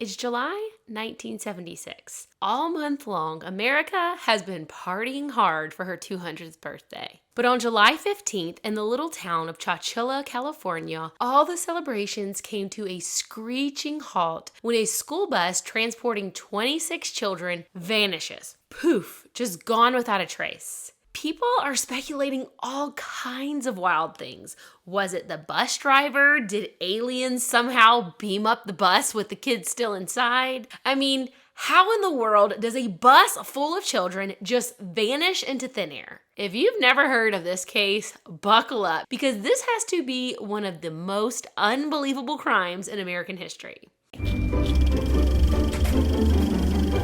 It's July 1976. All month long, America has been partying hard for her 200th birthday. But on July 15th, in the little town of Chowchilla, California, all the celebrations came to a screeching halt when a school bus transporting 26 children vanishes. Poof, just gone without a trace. People are speculating all kinds of wild things. Was it the bus driver? Did aliens somehow beam up the bus with the kids still inside? I mean, how in the world does a bus full of children just vanish into thin air? If you've never heard of this case, buckle up, because this has to be one of the most unbelievable crimes in American history.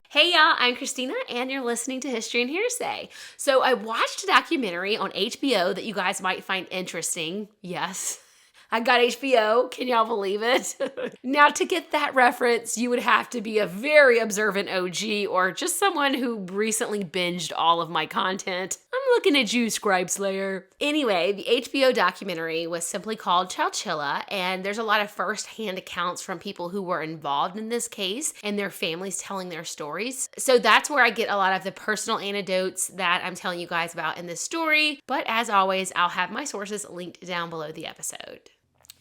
Hey y'all, I'm Christina and you're listening to History and Hearsay. So I watched a documentary on HBO that you guys might find interesting. Yes, I got HBO. Can y'all believe it? Now, to get that reference, you would have to be a very observant OG or just someone who recently binged all of my content. I'm looking at you, Scribe Slayer. Anyway, the HBO documentary was simply called Chowchilla, and there's a lot of first-hand accounts from people who were involved in this case and their families telling their stories. So that's where I get a lot of the personal anecdotes that I'm telling you guys about in this story. But as always, I'll have my sources linked down below the episode.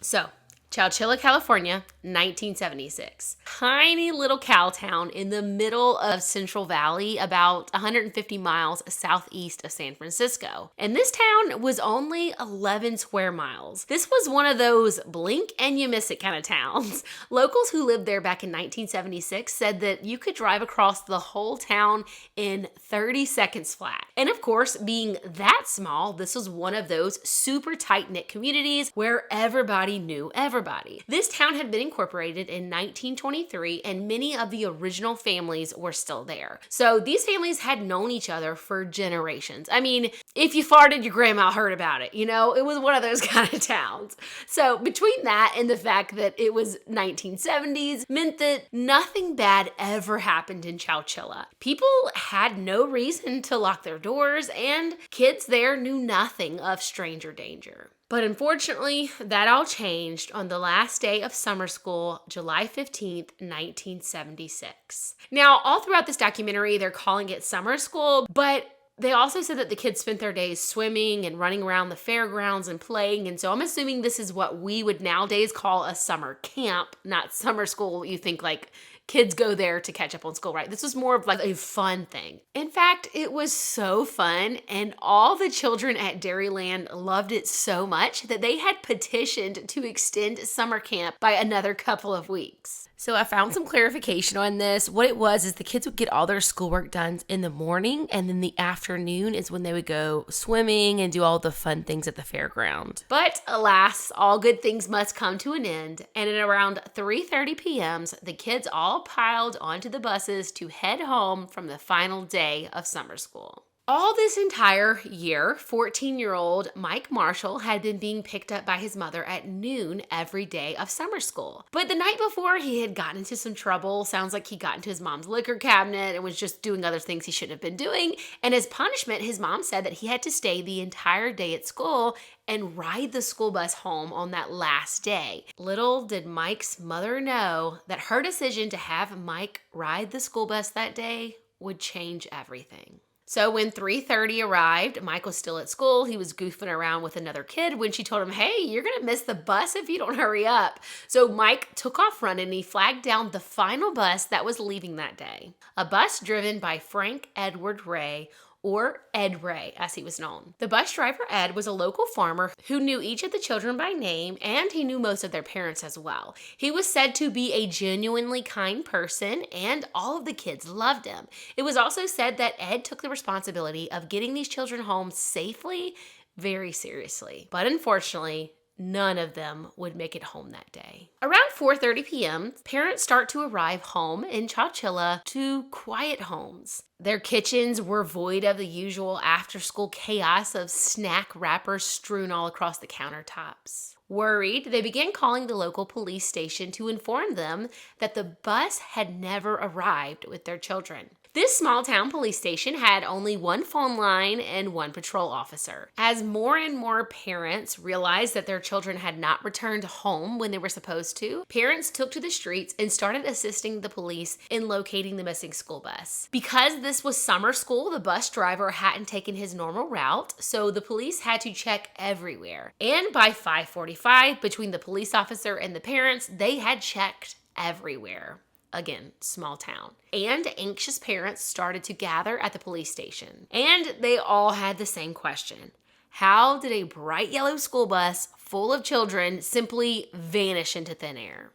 So, Chowchilla, California, 1976. Tiny little cow town in the middle of Central Valley, about 150 miles southeast of San Francisco. And this town was only 11 square miles. This was one of those blink and you miss it kind of towns. Locals who lived there back in 1976 said that you could drive across the whole town in 30 seconds flat. And of course, being that small, this was one of those super tight-knit communities where everybody knew everybody. This town had been incorporated in 1923 and many of the original families were still there. So these families had known each other for generations. I mean, if you farted, your grandma heard about it, you know? It was one of those kind of towns. So between that and the fact that it was 1970s meant that nothing bad ever happened in Chowchilla. People had no reason to lock their doors and kids there knew nothing of stranger danger. But unfortunately, that all changed on the last day of summer school, July 15th, 1976. Now, all throughout this documentary, they're calling it summer school, but they also said that the kids spent their days swimming and running around the fairgrounds and playing, and so I'm assuming this is what we would nowadays call a summer camp, not summer school. You think like kids go there to catch up on school, right? This was more of like a fun thing. In fact, it was so fun, and all the children at Dairyland loved it so much that they had petitioned to extend summer camp by another couple of weeks. So I found some clarification on this. What it was is the kids would get all their schoolwork done in the morning, and then the afternoon is when they would go swimming and do all the fun things at the fairground. But alas, all good things must come to an end, and at around 3:30 p.m., the kids all piled onto the buses to head home from the final day of summer school. All this entire year, 14-year-old Mike Marshall had been being picked up by his mother at noon every day of summer school. But the night before, he had gotten into some trouble. Sounds like he got into his mom's liquor cabinet and was just doing other things he shouldn't have been doing. And as punishment, his mom said that he had to stay the entire day at school and ride the school bus home on that last day. Little did Mike's mother know that her decision to have Mike ride the school bus that day would change everything. So when 3:30 arrived, Mike was still at school. He was goofing around with another kid when she told him, hey, you're going to miss the bus if you don't hurry up. So Mike took off running and he flagged down the final bus that was leaving that day. A bus driven by Frank Edward Ray, or Ed Ray, as he was known. The bus driver, Ed, was a local farmer who knew each of the children by name, and he knew most of their parents as well. He was said to be a genuinely kind person, and all of the kids loved him. It was also said that Ed took the responsibility of getting these children home safely very seriously. But unfortunately, none of them would make it home that day. Around 4:30 p.m., parents start to arrive home in Chowchilla to quiet homes. Their kitchens were void of the usual after-school chaos of snack wrappers strewn all across the countertops. Worried, they began calling the local police station to inform them that the bus had never arrived with their children. This small town police station had only one phone line and one patrol officer. As more and more parents realized that their children had not returned home when they were supposed to, parents took to the streets and started assisting the police in locating the missing school bus. Because this was summer school, the bus driver hadn't taken his normal route, so the police had to check everywhere. And by 5:45, between the police officer and the parents, they had checked everywhere. Again, small town. And anxious parents started to gather at the police station. And they all had the same question. How did a bright yellow school bus full of children simply vanish into thin air?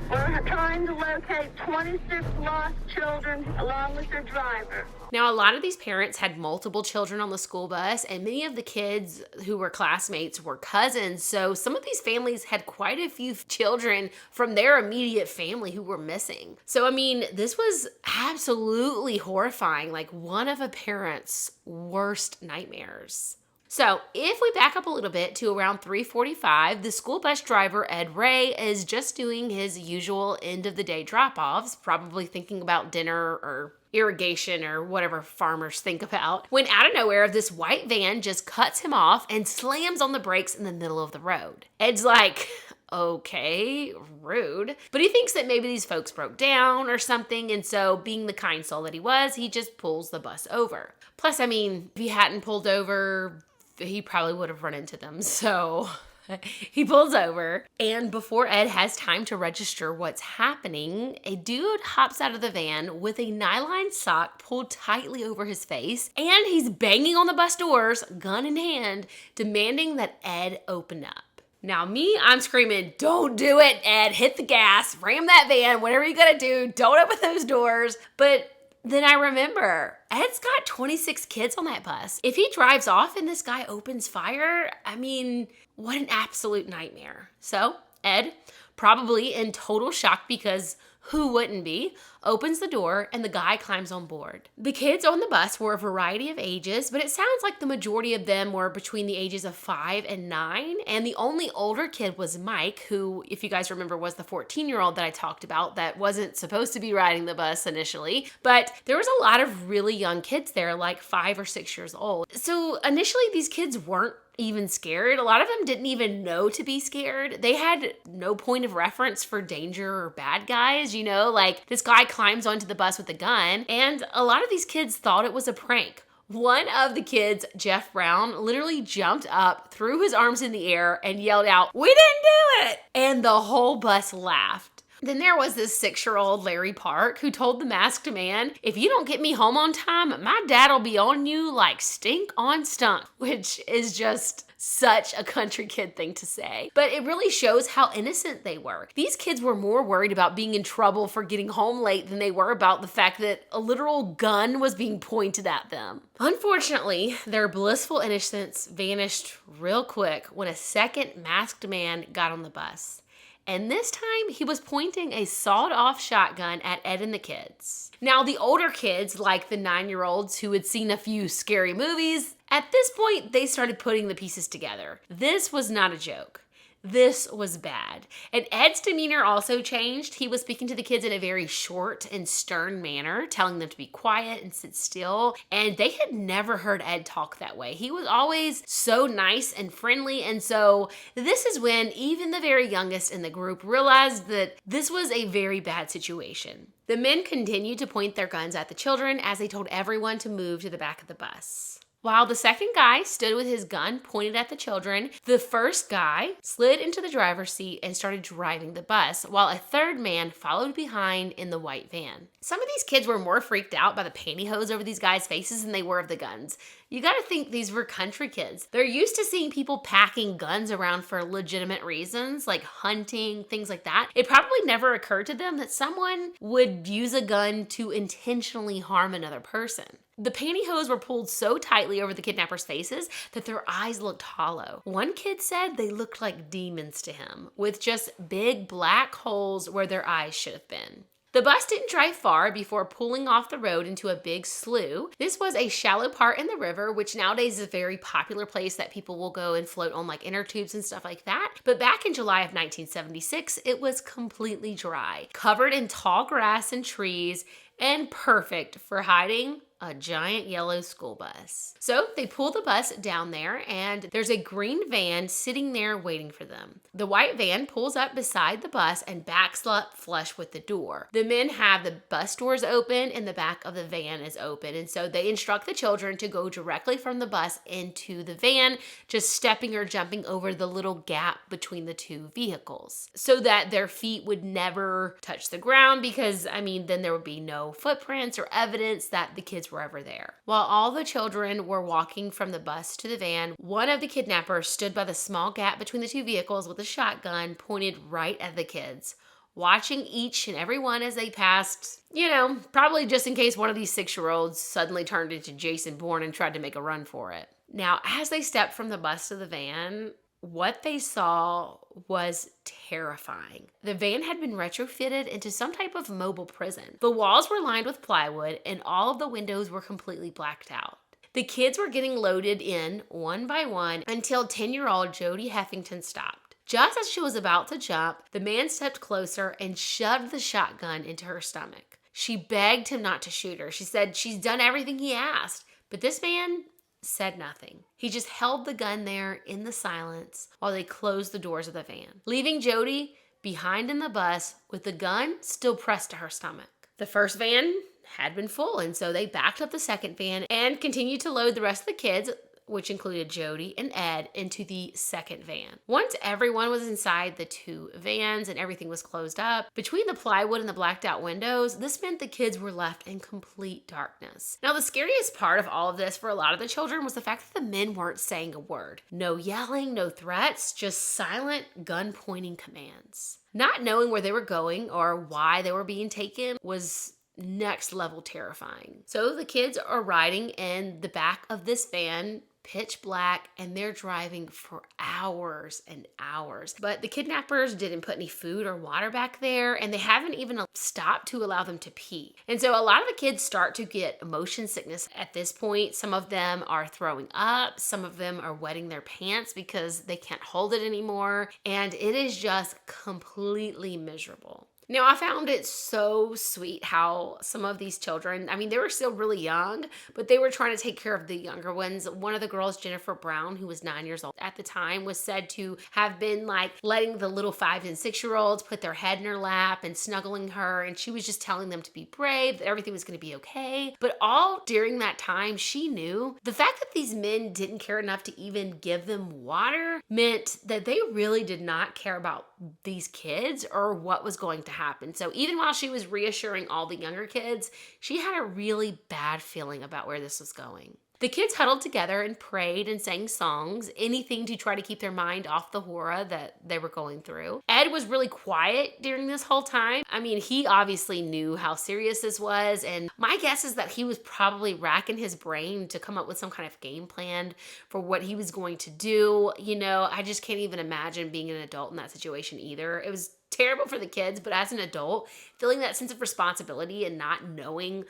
We're trying to locate 26 lost children along with their driver. Now, a lot of these parents had multiple children on the school bus, and many of the kids who were classmates were cousins. So some of these families had quite a few children from their immediate family who were missing. So, I mean, this was absolutely horrifying, like one of a parent's worst nightmares. So if we back up a little bit to around 3:45, the school bus driver, Ed Ray, is just doing his usual end of the day drop-offs, probably thinking about dinner or irrigation or whatever farmers think about, when out of nowhere, this white van just cuts him off and slams on the brakes in the middle of the road. Ed's like, okay, rude. But he thinks that maybe these folks broke down or something, and so being the kind soul that he was, he just pulls the bus over. Plus, I mean, if he hadn't pulled over, he probably would have run into them. So he pulls over, and before Ed has time to register what's happening, a dude hops out of the van with a nylon sock pulled tightly over his face, and he's banging on the bus doors, gun in hand, demanding that Ed open up. Now me, I'm screaming, don't do it, Ed, hit the gas, ram that van, whatever you gotta do, don't open those doors. But then I remember, Ed's got 26 kids on that bus. If he drives off and this guy opens fire, I mean, what an absolute nightmare. So Ed, probably in total shock because who wouldn't be, opens the door and the guy climbs on board. The kids on the bus were a variety of ages, but it sounds like the majority of them were between the ages of 5 and 9. And the only older kid was Mike, who, if you guys remember, was the 14-year-old that I talked about that wasn't supposed to be riding the bus initially. But there was a lot of really young kids there, like 5 or 6 years old. So initially these kids weren't even scared. A lot of them didn't even know to be scared. They had no point of reference for danger or bad guys, you know, like this guy climbs onto the bus with a gun, and a lot of these kids thought it was a prank. One of the kids, Jeff Brown, literally jumped up, threw his arms in the air, and yelled out, "We didn't do it!" And the whole bus laughed. Then there was this 6-year-old Larry Park who told the masked man, "If you don't get me home on time, my dad'll be on you like stink on stunk," which is just such a country kid thing to say. But it really shows how innocent they were. These kids were more worried about being in trouble for getting home late than they were about the fact that a literal gun was being pointed at them. Unfortunately, their blissful innocence vanished real quick when a second masked man got on the bus. And this time, he was pointing a sawed-off shotgun at Ed and the kids. Now, the older kids, like the 9-year-olds who had seen a few scary movies, at this point, they started putting the pieces together. This was not a joke. This was bad. And Ed's demeanor also changed. He was speaking to the kids in a very short and stern manner, telling them to be quiet and sit still. And they had never heard Ed talk that way. He was always so nice and friendly. And so this is when even the very youngest in the group realized that this was a very bad situation. The men continued to point their guns at the children as they told everyone to move to the back of the bus. While the second guy stood with his gun pointed at the children, the first guy slid into the driver's seat and started driving the bus, while a third man followed behind in the white van. Some of these kids were more freaked out by the pantyhose over these guys' faces than they were of the guns. You gotta think these were country kids. They're used to seeing people packing guns around for legitimate reasons, like hunting, things like that. It probably never occurred to them that someone would use a gun to intentionally harm another person. The pantyhose were pulled so tightly over the kidnappers' faces that their eyes looked hollow. One kid said they looked like demons to him, with just big black holes where their eyes should have been. The bus didn't drive far before pulling off the road into a big slough. This was a shallow part in the river, which nowadays is a very popular place that people will go and float on like inner tubes and stuff like that. But back in July of 1976, it was completely dry, covered in tall grass and trees, and perfect for hiding a giant yellow school bus. So they pull the bus down there, and there's a green van sitting there waiting for them. The white van pulls up beside the bus and backs up flush with the door. The men have the bus doors open and the back of the van is open, and so they instruct the children to go directly from the bus into the van, just stepping or jumping over the little gap between the two vehicles so that their feet would never touch the ground, because then there would be no footprints or evidence that the kids were ever there. While all the children were walking from the bus to the van, one of the kidnappers stood by the small gap between the two vehicles with a shotgun pointed right at the kids, watching each and every one as they passed, probably just in case one of these 6-year-olds suddenly turned into Jason Bourne and tried to make a run for it. Now, as they stepped from the bus to the van, what they saw was terrifying. The van had been retrofitted into some type of mobile prison. The walls were lined with plywood and all of the windows were completely blacked out. The kids were getting loaded in one by one until 10-year-old Jody Heffington stopped. Just as she was about to jump, the man stepped closer and shoved the shotgun into her stomach. She begged him not to shoot her. She said she's done everything he asked, but this man said nothing. He just held the gun there in the silence while they closed the doors of the van, leaving Jody behind in the bus with the gun still pressed to her stomach. The first van had been full, and so they backed up the second van and continued to load the rest of the kids, which included Jody and Ed, into the second van. Once everyone was inside the two vans and everything was closed up, between the plywood and the blacked out windows, this meant the kids were left in complete darkness. Now, the scariest part of all of this for a lot of the children was the fact that the men weren't saying a word. No yelling, no threats, just silent gun-pointing commands. Not knowing where they were going or why they were being taken was next level terrifying. So the kids are riding in the back of this van, pitch black, and they're driving for hours and hours. But the kidnappers didn't put any food or water back there, and they haven't even stopped to allow them to pee. And so a lot of the kids start to get motion sickness at this point. Some of them are throwing up, some of them are wetting their pants because they can't hold it anymore, and it is just completely miserable. Now, I found it so sweet how some of these children, they were still really young, but they were trying to take care of the younger ones. One of the girls, Jennifer Brown, who was 9 years old at the time, was said to have been letting the little 5 and 6-year-olds put their head in her lap and snuggling her. And she was just telling them to be brave, that everything was going to be okay. But all during that time, she knew the fact that these men didn't care enough to even give them water meant that they really did not care about these kids or what was going to happen. So even while she was reassuring all the younger kids, she had a really bad feeling about where this was going. The kids huddled together and prayed and sang songs, anything to try to keep their mind off the horror that they were going through. Ed was really quiet during this whole time. He obviously knew how serious this was, and my guess is that he was probably racking his brain to come up with some kind of game plan for what he was going to do. I just can't even imagine being an adult in that situation either. It was terrible for the kids, but as an adult, feeling that sense of responsibility and not knowing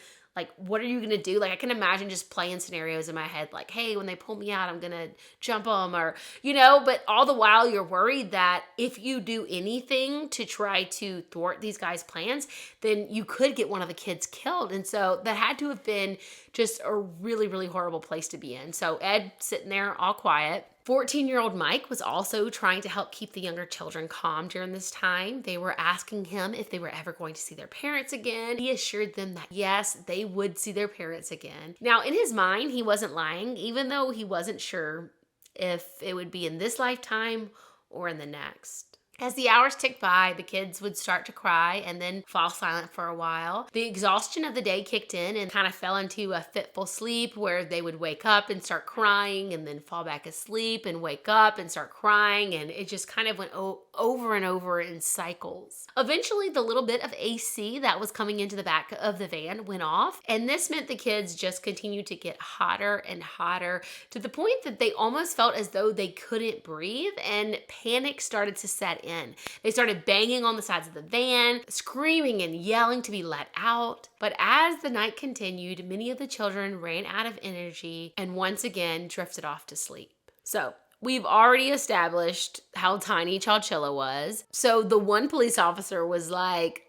what are you going to do? I can imagine just playing scenarios in my head hey, when they pull me out, I'm going to jump them or, but all the while you're worried that if you do anything to try to thwart these guys' plans, then you could get one of the kids killed. And so that had to have been just a really, really horrible place to be in. So Ed sitting there all quiet. 14-year-old Mike was also trying to help keep the younger children calm during this time. They were asking him if they were ever going to see their parents again. He assured them that yes, they would see their parents again. Now, in his mind, he wasn't lying, even though he wasn't sure if it would be in this lifetime or in the next. As the hours ticked by, the kids would start to cry and then fall silent for a while. The exhaustion of the day kicked in and kind of fell into a fitful sleep where they would wake up and start crying and then fall back asleep and wake up and start crying, and it just kind of went over and over in cycles. Eventually, the little bit of AC that was coming into the back of the van went off, and this meant the kids just continued to get hotter and hotter to the point that they almost felt as though they couldn't breathe, and panic started to set in. in. They started banging on the sides of the van, screaming and yelling to be let out. But as the night continued, many of the children ran out of energy and once again drifted off to sleep. So, we've already established how tiny Chowchilla was. So the one police officer was like,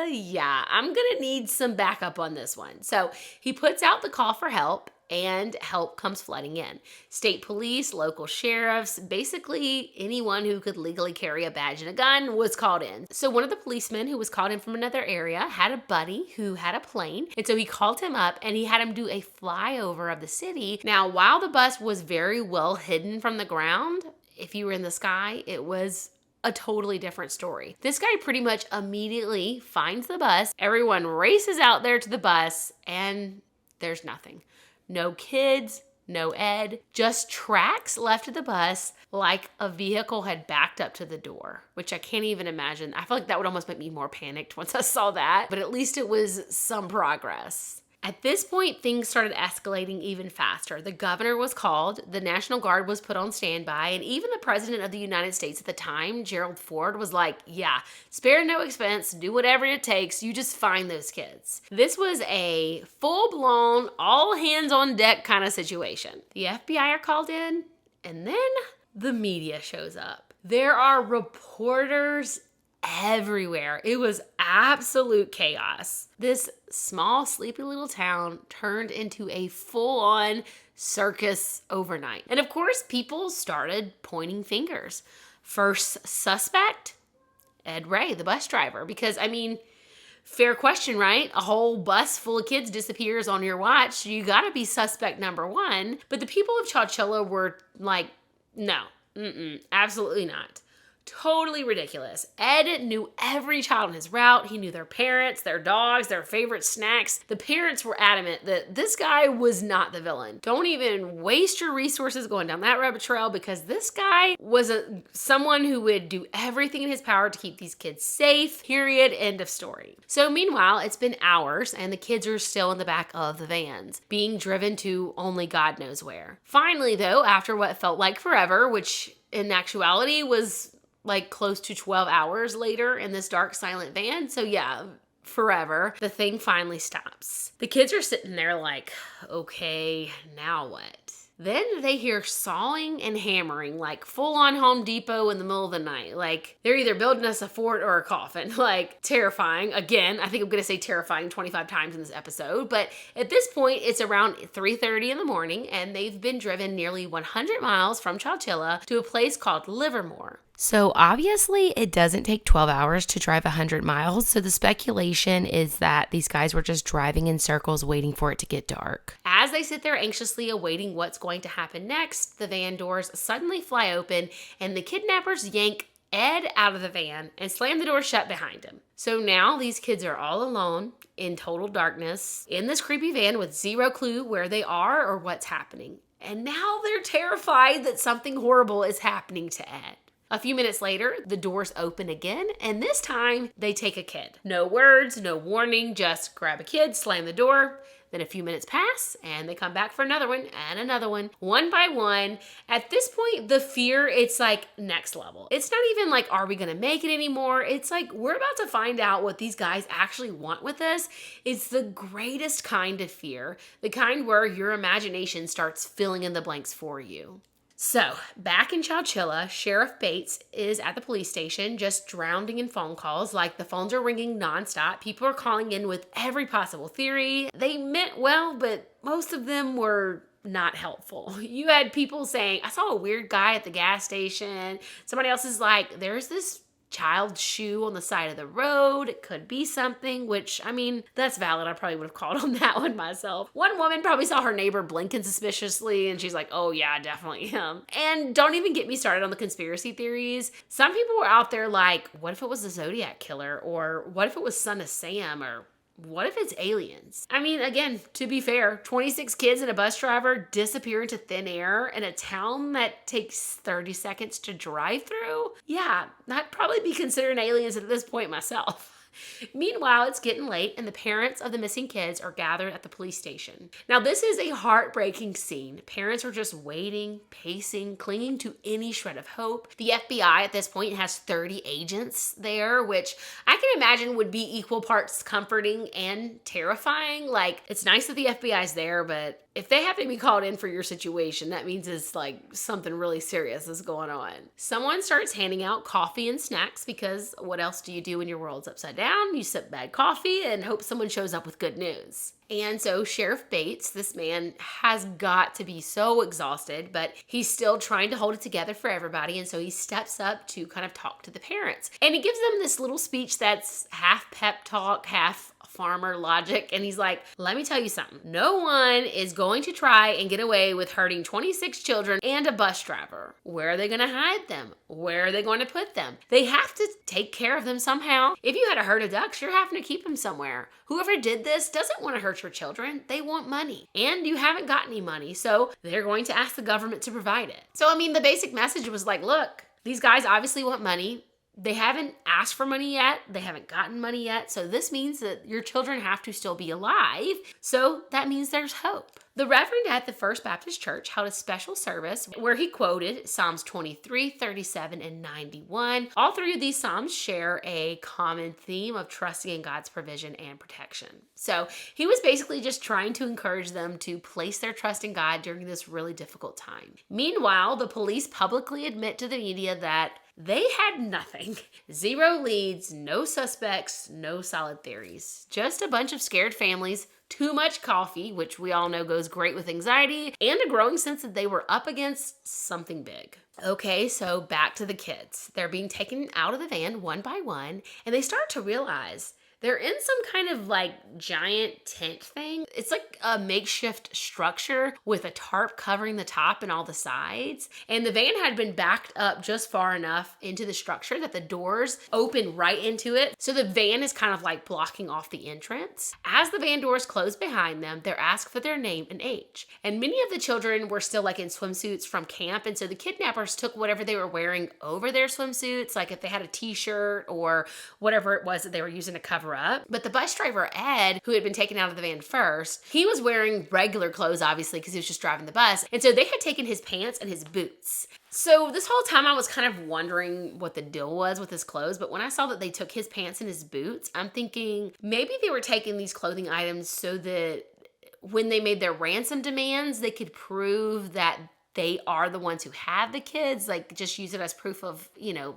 yeah, I'm gonna need some backup on this one. So he puts out the call for help, and help comes flooding in. State police, local sheriffs, basically anyone who could legally carry a badge and a gun was called in. So one of the policemen who was called in from another area had a buddy who had a plane. And so he called him up and he had him do a flyover of the city. Now, while the bus was very well hidden from the ground, if you were in the sky, it was a totally different story. This guy pretty much immediately finds the bus. Everyone races out there to the bus and there's nothing. No kids, no Ed, just tracks left of the bus like a vehicle had backed up to the door, which I can't even imagine. I feel like that would almost make me more panicked once I saw that, but at least it was some progress. At this point, things started escalating even faster. The governor was called, the National Guard was put on standby, and even the president of the United States at the time, Gerald Ford, was like, yeah, spare no expense, do whatever it takes, you just find those kids. This was a full-blown, all-hands-on-deck kind of situation. The FBI are called in, and then the media shows up. There are reporters everywhere. It was absolute chaos. This small, sleepy little town turned into a full-on circus overnight. And of course, people started pointing fingers. First suspect, Ed Ray, the bus driver. Because, I mean, fair question, right? A whole bus full of kids disappears on your watch. You gotta be suspect number one. But the people of Chowchilla were like, no, absolutely not. Totally ridiculous. Ed knew every child on his route. He knew their parents, their dogs, their favorite snacks. The parents were adamant that this guy was not the villain. Don't even waste your resources going down that rabbit trail because this guy was someone who would do everything in his power to keep these kids safe. Period. End of story. So meanwhile, it's been hours and the kids are still in the back of the vans, being driven to only God knows where. Finally, though, after what felt like forever, which in actuality was like close to 12 hours later in this dark, silent van. So yeah, forever. The thing finally stops. The kids are sitting there like, okay, now what? Then they hear sawing and hammering, like full-on Home Depot in the middle of the night. Like, they're either building us a fort or a coffin. Like, terrifying. Again, I think I'm going to say terrifying 25 times in this episode. But at this point, it's around 3:30 in the morning, and they've been driven nearly 100 miles from Chowchilla to a place called Livermore. So obviously it doesn't take 12 hours to drive 100 miles. So the speculation is that these guys were just driving in circles waiting for it to get dark. As they sit there anxiously awaiting what's going to happen next, the van doors suddenly fly open and the kidnappers yank Ed out of the van and slam the door shut behind him. So now these kids are all alone in total darkness in this creepy van with zero clue where they are or what's happening. And now they're terrified that something horrible is happening to Ed. A few minutes later, the doors open again, and this time they take a kid. No words, no warning, just grab a kid, slam the door. Then a few minutes pass, and they come back for another one, and another one by one. At this point, the fear, it's like next level. It's not even like, are we gonna make it anymore? It's like, we're about to find out what these guys actually want with us. It's the greatest kind of fear, the kind where your imagination starts filling in the blanks for you. So, back in Chowchilla, Sheriff Bates is at the police station just drowning in phone calls. Like, the phones are ringing nonstop. People are calling in with every possible theory. They meant well, but most of them were not helpful. You had people saying, I saw a weird guy at the gas station. Somebody else is like, there's this child's shoe on the side of the road. It could be something, which, I mean, that's valid. I probably would have called on that one myself. One woman probably saw her neighbor blinking suspiciously and she's like, oh yeah, definitely him. And don't even get me started on the conspiracy theories. Some people were out there like, what if it was the Zodiac Killer? Or what if it was Son of Sam? Or what if it's aliens? I mean, again, to be fair, 26 kids and a bus driver disappear into thin air in a town that takes 30 seconds to drive through? Yeah, I'd probably be considering aliens at this point myself. Meanwhile, it's getting late and the parents of the missing kids are gathered at the police station. Now, this is a heartbreaking scene. Parents are just waiting, pacing, clinging to any shred of hope. The FBI at this point has 30 agents there, which I can imagine would be equal parts comforting and terrifying. Like, it's nice that the FBI's there, but if they have to be called in for your situation, that means it's like something really serious is going on. Someone starts handing out coffee and snacks because what else do you do when your world's upside down? You sip bad coffee and hope someone shows up with good news. And so Sheriff Bates, this man has got to be so exhausted, but he's still trying to hold it together for everybody. And so he steps up to kind of talk to the parents. And he gives them this little speech that's half pep talk, half farmer logic. And he's like, let me tell you something. No one is going to try and get away with hurting 26 children and a bus driver. Where are they going to hide them? Where are they going to put them? They have to take care of them somehow. If you had a herd of ducks, you're having to keep them somewhere. Whoever did this doesn't want to hurt your children. They want money. And you haven't got any money, so they're going to ask the government to provide it. So, I mean, the basic message was like, look, these guys obviously want money. They haven't asked for money yet. They haven't gotten money yet. So this means that your children have to still be alive. So that means there's hope. The Reverend at the First Baptist Church held a special service where he quoted Psalms 23, 37, and 91. All three of these Psalms share a common theme of trusting in God's provision and protection. So he was basically just trying to encourage them to place their trust in God during this really difficult time. Meanwhile, the police publicly admit to the media that they had nothing. 0 leads, no suspects, no solid theories. Just a bunch of scared families, too much coffee, which we all know goes great with anxiety, and a growing sense that they were up against something big. Okay, so back to the kids. They're being taken out of the van one by one, and they start to realize they're in some kind of like giant tent thing. It's like a makeshift structure with a tarp covering the top and all the sides. And the van had been backed up just far enough into the structure that the doors open right into it. So the van is kind of like blocking off the entrance. As the van doors close behind them, they're asked for their name and age. And many of the children were still like in swimsuits from camp. And so the kidnappers took whatever they were wearing over their swimsuits, like if they had a t-shirt or whatever it was that they were using to cover up. But the bus driver, Ed, who had been taken out of the van first, he was wearing regular clothes, obviously, because he was just driving the bus. And so they had taken his pants and his boots. So this whole time I was kind of wondering what the deal was with his clothes. But when I saw that they took his pants and his boots, I'm thinking maybe they were taking these clothing items so that when they made their ransom demands, they could prove that they are the ones who have the kids, like just use it as proof of,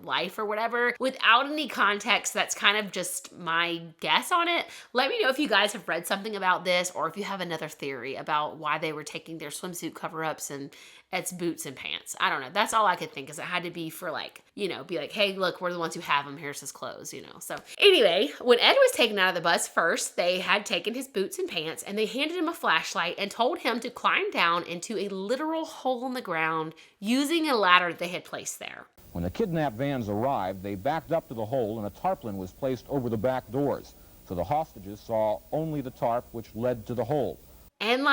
life or whatever. Without any context, that's kind of just my guess on it. Let me know if you guys have read something about this or if you have another theory about why they were taking their swimsuit cover-ups and it's boots and pants. I don't know. That's all I could think is it had to be for be like, hey, look, we're the ones who have him. Here's his clothes, So anyway, when Ed was taken out of the bus first, they had taken his boots and pants and they handed him a flashlight and told him to climb down into a literal hole in the ground using a ladder that they had placed there. When the kidnapped vans arrived, they backed up to the hole and a tarpaulin was placed over the back doors. So the hostages saw only the tarp which led to the hole. And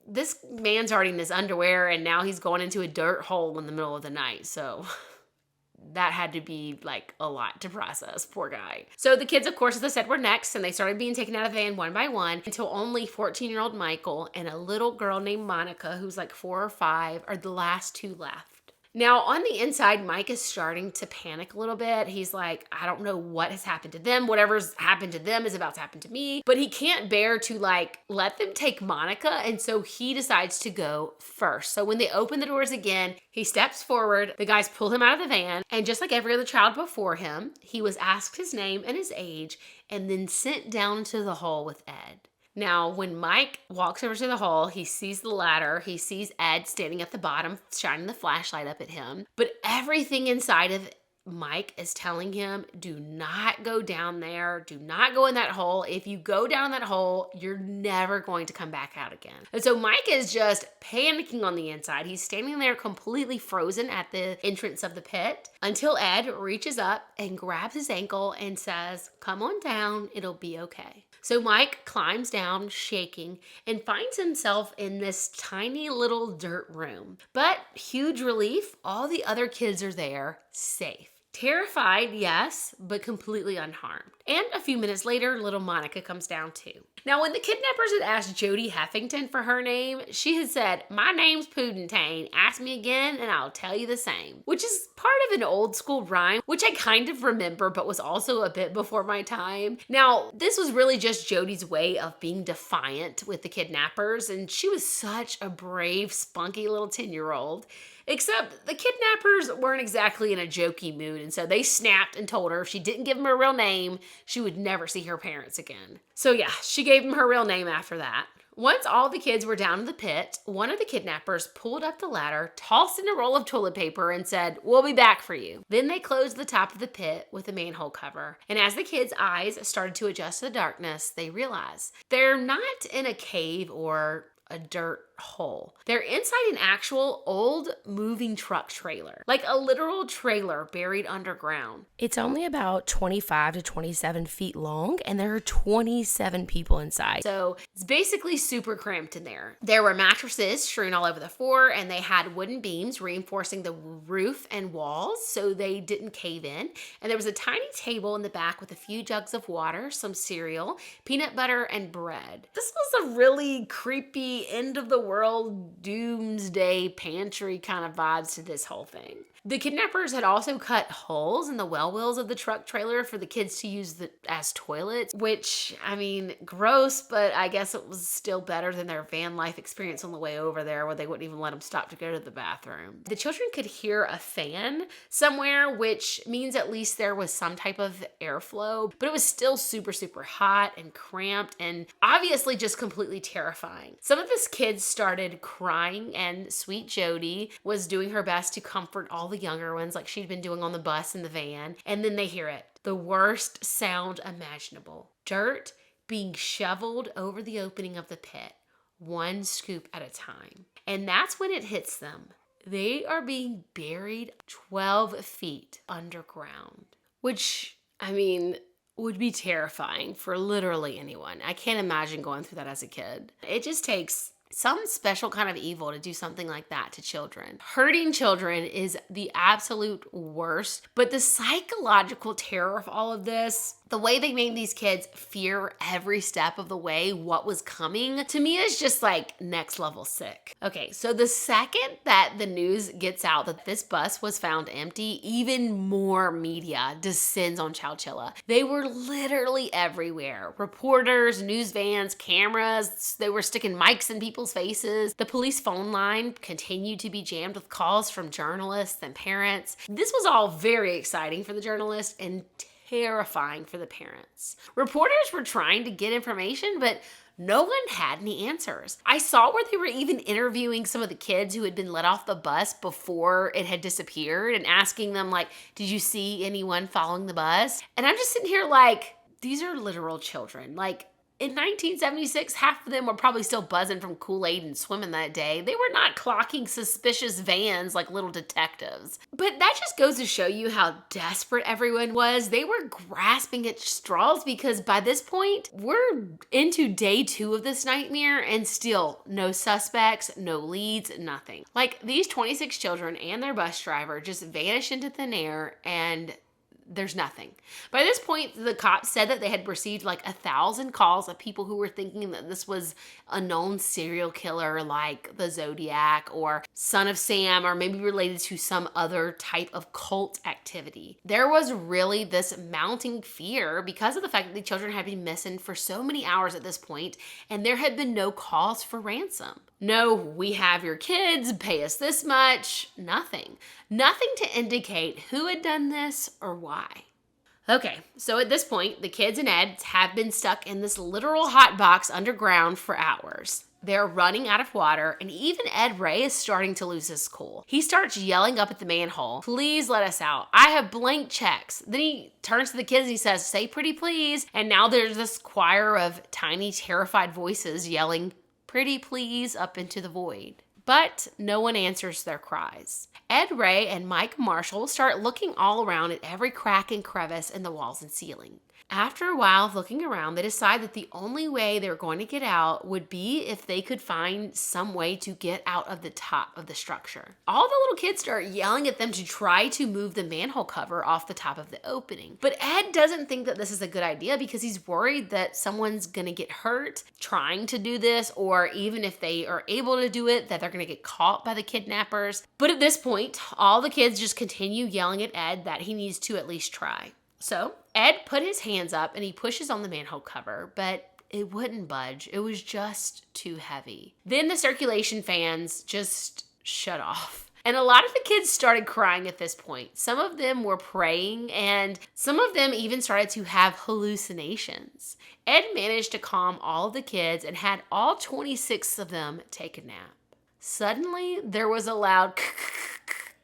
this man's already in his underwear and now he's going into a dirt hole in the middle of the night. So that had to be a lot to process. Poor guy. So the kids, of course, as I said, were next and they started being taken out of the van one by one until only 14-year-old Michael and a little girl named Monica, who's 4 or 5, are the last 2 left. Now, on the inside, Mike is starting to panic a little bit. He's like, I don't know what has happened to them. Whatever's happened to them is about to happen to me. But he can't bear to, let them take Monica. And so he decides to go first. So when they open the doors again, he steps forward. The guys pull him out of the van. And just like every other child before him, he was asked his name and his age and then sent down into the hole with Ed. Now, when Mike walks over to the hole, he sees the ladder. He sees Ed standing at the bottom, shining the flashlight up at him. But everything inside of Mike is telling him, do not go down there. Do not go in that hole. If you go down that hole, you're never going to come back out again. And so Mike is just panicking on the inside. He's standing there completely frozen at the entrance of the pit until Ed reaches up and grabs his ankle and says, come on down. It'll be okay. So Mike climbs down, shaking, and finds himself in this tiny little dirt room. But huge relief, all the other kids are there, safe. Terrified, yes, but completely unharmed. And a few minutes later, little Monica comes down too. Now, when the kidnappers had asked Jody Heffington for her name, she had said, "My name's Pudentane. Ask me again and I'll tell you the same," which is part of an old school rhyme, which I kind of remember, but was also a bit before my time. Now, this was really just Jody's way of being defiant with the kidnappers, and she was such a brave, spunky little 10-year-old. Except the kidnappers weren't exactly in a jokey mood, and so they snapped and told her if she didn't give them her real name, she would never see her parents again. So yeah, she gave them her real name after that. Once all the kids were down in the pit, one of the kidnappers pulled up the ladder, tossed in a roll of toilet paper, and said, "We'll be back for you." Then they closed the top of the pit with a manhole cover. And as the kids' eyes started to adjust to the darkness, they realized they're not in a cave or a dirt hole. They're inside an actual old moving truck trailer, like a literal trailer buried underground. It's only about 25 to 27 feet long, and there are 27 people inside. So it's basically super cramped in there. There were mattresses strewn all over the floor, and they had wooden beams reinforcing the roof and walls so they didn't cave in. And there was a tiny table in the back with a few jugs of water, some cereal, peanut butter, and bread. This was a really creepy end of the world doomsday pantry kind of vibes to this whole thing. The kidnappers had also cut holes in the well wheels of the truck trailer for the kids to use as toilets, which, I mean, gross, but I guess it was still better than their van life experience on the way over there where they wouldn't even let them stop to go to the bathroom. The children could hear a fan somewhere, which means at least there was some type of airflow, but it was still super, super hot and cramped and obviously just completely terrifying. Some of the kids started crying, and sweet Jody was doing her best to comfort all the younger ones like she'd been doing on the bus and the van. And then they hear it. The worst sound imaginable. Dirt being shoveled over the opening of the pit, one scoop at a time. And that's when it hits them. They are being buried 12 feet underground, which, I mean, would be terrifying for literally anyone. I can't imagine going through that as a kid. It just takes some special kind of evil to do something like that to children. Hurting children is the absolute worst, but the psychological terror of all of this, the way they made these kids fear every step of the way what was coming, to me is just like next level sick. Okay, so the second that the news gets out that this bus was found empty, even more media descends on Chowchilla. They were literally everywhere. Reporters, news vans, cameras, they were sticking mics in people's faces. The police phone line continued to be jammed with calls from journalists and parents. This was all very exciting for the journalists and terrifying for the parents. Reporters were trying to get information, but no one had any answers. I saw where they were even interviewing some of the kids who had been let off the bus before it had disappeared and asking them, like, did you see anyone following the bus? And I'm just sitting here like, these are literal children. Like, in 1976, half of them were probably still buzzing from Kool-Aid and swimming that day. They were not clocking suspicious vans like little detectives. But that just goes to show you how desperate everyone was. They were grasping at straws because by this point, we're into day 2 of this nightmare and still no suspects, no leads, nothing. Like, these 26 children and their bus driver just vanished into thin air and there's nothing. By this point, the cops said that they had received like 1,000 calls of people who were thinking that this was a known serial killer like the Zodiac or Son of Sam, or maybe related to some other type of cult activity. There was really this mounting fear because of the fact that the children had been missing for so many hours at this point, and there had been no calls for ransom. No, we have your kids, pay us this much, nothing. Nothing to indicate who had done this or why. Okay, so at this point, the kids and Ed have been stuck in this literal hot box underground for hours. They're running out of water, and even Ed Ray is starting to lose his cool. He starts yelling up at the manhole, "Please let us out. I have blank checks." Then he turns to the kids and he says, "Say pretty please." And now there's this choir of tiny, terrified voices yelling, "Pretty please," up into the void. But no one answers their cries. Ed Ray and Mike Marshall start looking all around at every crack and crevice in the walls and ceiling. After a while of looking around, they decide that the only way they were going to get out would be if they could find some way to get out of the top of the structure. All the little kids start yelling at them to try to move the manhole cover off the top of the opening. But Ed doesn't think that this is a good idea because he's worried that someone's going to get hurt trying to do this, or even if they are able to do it, that they're going to get caught by the kidnappers. But at this point, all the kids just continue yelling at Ed that he needs to at least try. So Ed put his hands up and he pushes on the manhole cover, but it wouldn't budge. It was just too heavy. Then the circulation fans just shut off. And a lot of the kids started crying at this point. Some of them were praying, and some of them even started to have hallucinations. Ed managed to calm all of the kids and had all 26 of them take a nap. Suddenly, there was a loud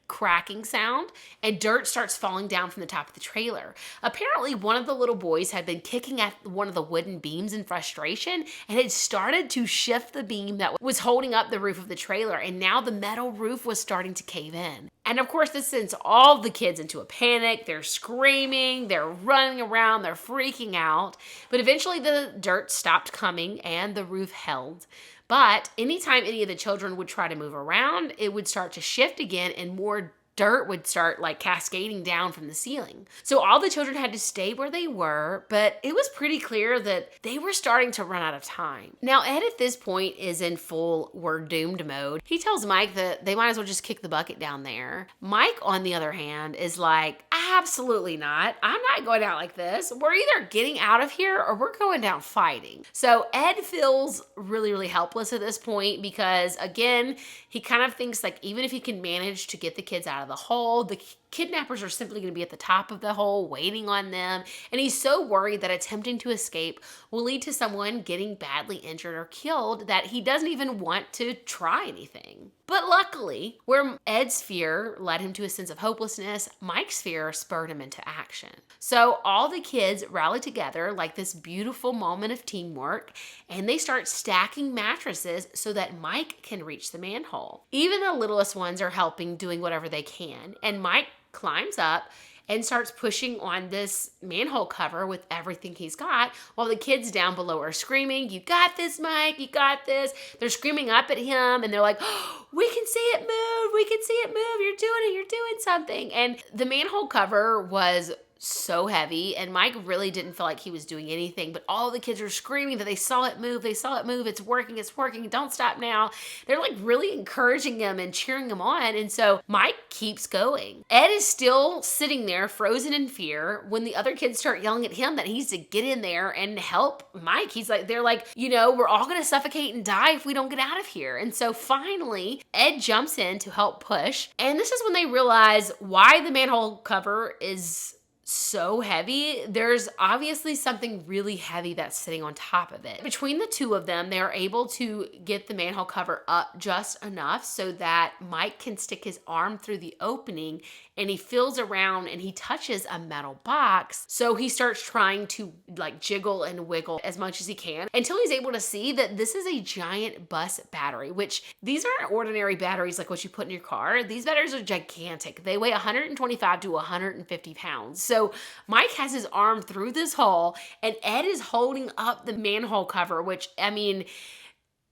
cracking sound, and dirt starts falling down from the top of the trailer. Apparently, one of the little boys had been kicking at one of the wooden beams in frustration and had started to shift the beam that was holding up the roof of the trailer, and now the metal roof was starting to cave in. And of course, this sends all the kids into a panic. They're screaming, they're running around, they're freaking out. But eventually the dirt stopped coming and the roof held. But anytime any of the children would try to move around, it would start to shift again and more dirt would start like cascading down from the ceiling. So all the children had to stay where they were, but it was pretty clear that they were starting to run out of time. Now Ed at this point is in full we're doomed mode. He tells Mike that they might as well just kick the bucket down there. Mike, on the other hand, is like, absolutely not. I'm not going out like this. We're either getting out of here or we're going down fighting. So Ed feels really, really helpless at this point because, again, he kind of thinks like even if he can manage to get the kids out of the hole, the kidnappers are simply going to be at the top of the hole waiting on them. And he's so worried that attempting to escape will lead to someone getting badly injured or killed that he doesn't even want to try anything. But luckily, where Ed's fear led him to a sense of hopelessness, Mike's fear spurred him into action. So all the kids rally together like this beautiful moment of teamwork, and they start stacking mattresses so that Mike can reach the manhole. Even the littlest ones are helping, doing whatever they can, and Mike climbs up and starts pushing on this manhole cover with everything he's got, while the kids down below are screaming, "You got this, Mike, you got this." They're screaming up at him and they're like, "Oh, we can see it move, we can see it move, you're doing something." And the manhole cover was so heavy, and Mike really didn't feel like he was doing anything, but all the kids were screaming that they saw it move, it's working, don't stop now. They're like really encouraging him and cheering him on, and so Mike keeps going. Ed is still sitting there frozen in fear when the other kids start yelling at him that he needs to get in there and help Mike. They're like, we're all gonna suffocate and die if we don't get out of here. And so finally, Ed jumps in to help push, and this is when they realize why the manhole cover is so heavy. There's obviously something really heavy that's sitting on top of it. Between the two of them, they are able to get the manhole cover up just enough so that Mike can stick his arm through the opening, and he feels around and he touches a metal box. So he starts trying to like jiggle and wiggle as much as he can until he's able to see that this is a giant bus battery, which these aren't ordinary batteries like what you put in your car. These batteries are gigantic. They weigh 125 to 150 pounds. So Mike has his arm through this hole and Ed is holding up the manhole cover, which,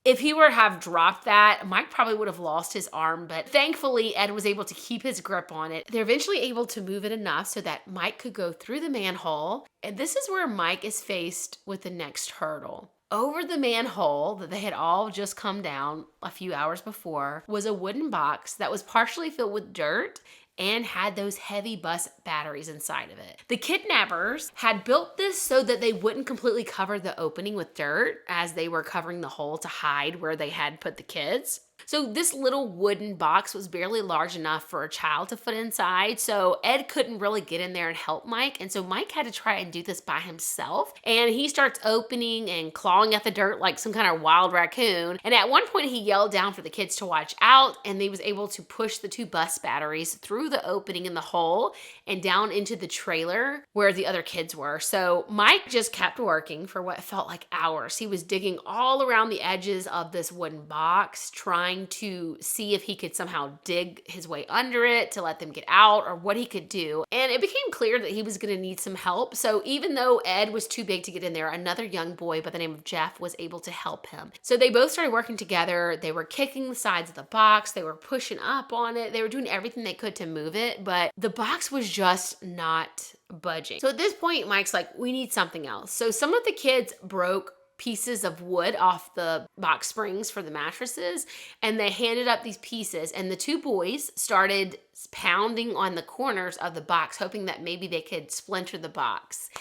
if he were to have dropped that, Mike probably would have lost his arm, but thankfully Ed was able to keep his grip on it. They're eventually able to move it enough so that Mike could go through the manhole, and this is where Mike is faced with the next hurdle. Over the manhole that they had all just come down a few hours before was a wooden box that was partially filled with dirt and had those heavy bus batteries inside of it. The kidnappers had built this so that they wouldn't completely cover the opening with dirt as they were covering the hole to hide where they had put the kids. So this little wooden box was barely large enough for a child to fit inside, so Ed couldn't really get in there and help Mike, and so Mike had to try and do this by himself, and he starts opening and clawing at the dirt like some kind of wild raccoon, and at one point he yelled down for the kids to watch out, and he was able to push the 2 bus batteries through the opening in the hole and down into the trailer where the other kids were. So Mike just kept working for what felt like hours. He was digging all around the edges of this wooden box, trying trying to see if he could somehow dig his way under it to let them get out or what he could do. And it became clear that he was going to need some help. So even though Ed was too big to get in there, another young boy by the name of Jeff was able to help him. So they both started working together. They were kicking the sides of the box. They were pushing up on it. They were doing everything they could to move it, but the box was just not budging. So at this point, Mike's like, we need something else. So some of the kids broke pieces of wood off the box springs for the mattresses, and they handed up these pieces, and the two boys started pounding on the corners of the box, hoping that maybe they could splinter the box.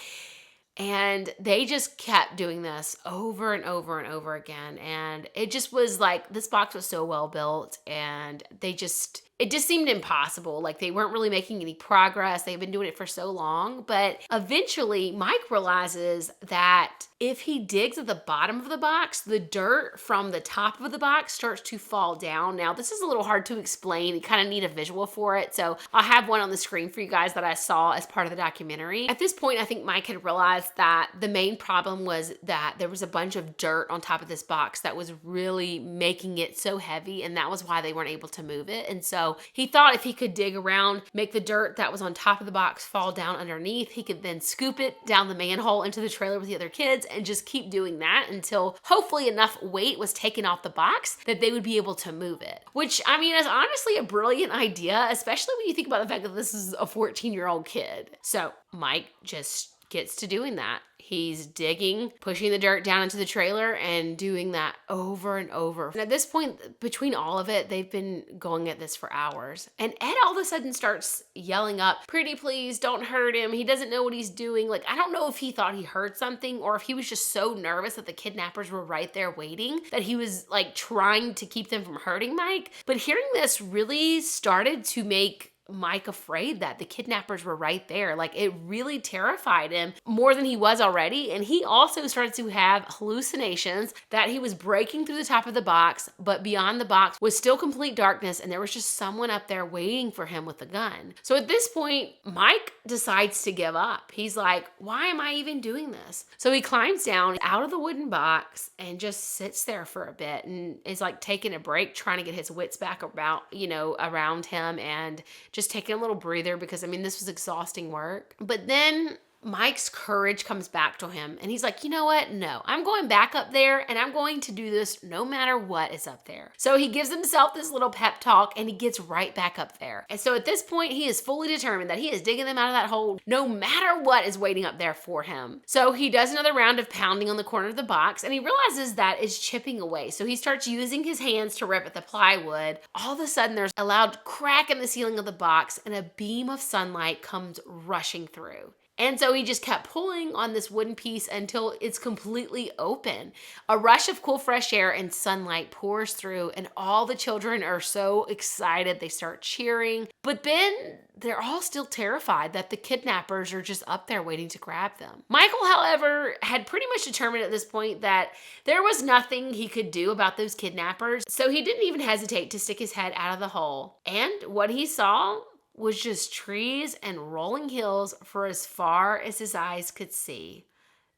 And they just kept doing this over and over and over again. And it just was like, this box was so well built, and it just seemed impossible. Like, they weren't really making any progress. They've been doing it for so long. But eventually, Mike realizes that if he digs at the bottom of the box, the dirt from the top of the box starts to fall down. Now, this is a little hard to explain. You kind of need a visual for it. So I'll have one on the screen for you guys that I saw as part of the documentary. At this point, I think Mike had realized that the main problem was that there was a bunch of dirt on top of this box that was really making it so heavy, and that was why they weren't able to move it. And so he thought if he could dig around, make the dirt that was on top of the box fall down underneath, he could then scoop it down the manhole into the trailer with the other kids and just keep doing that until hopefully enough weight was taken off the box that they would be able to move it. Which, I mean, is honestly a brilliant idea, especially when you think about the fact that this is a 14-year-old kid. So Mike just gets to doing that. He's digging, pushing the dirt down into the trailer, and doing that over and over. And at this point, between all of it, they've been going at this for hours. And Ed all of a sudden starts yelling up, "Pretty please, don't hurt him. He doesn't know what he's doing." Like, I don't know if he thought he heard something or if he was just so nervous that the kidnappers were right there waiting that he was like trying to keep them from hurting Mike. But hearing this really started to make Mike afraid that the kidnappers were right there. Like, it really terrified him more than he was already. And he also started to have hallucinations that he was breaking through the top of the box, but beyond the box was still complete darkness, and there was just someone up there waiting for him with a gun. So at this point, Mike decides to give up. He's like, why am I even doing this? So he climbs down out of the wooden box and just sits there for a bit and is like taking a break, trying to get his wits back around him, and just taking a little breather because, I mean, this was exhausting work. But then Mike's courage comes back to him, and he's like, you know what? No, I'm going back up there, and I'm going to do this no matter what is up there. So he gives himself this little pep talk, and he gets right back up there. And so at this point, he is fully determined that he is digging them out of that hole no matter what is waiting up there for him. So he does another round of pounding on the corner of the box, and he realizes that it's chipping away. So he starts using his hands to rip at the plywood. All of a sudden, there's a loud crack in the ceiling of the box, and a beam of sunlight comes rushing through. And so he just kept pulling on this wooden piece until it's completely open. A rush of cool, fresh air and sunlight pours through, and all the children are so excited. They start cheering. But then they're all still terrified that the kidnappers are just up there waiting to grab them. Michael, however, had pretty much determined at this point that there was nothing he could do about those kidnappers. So he didn't even hesitate to stick his head out of the hole. And what he saw was just trees and rolling hills for as far as his eyes could see.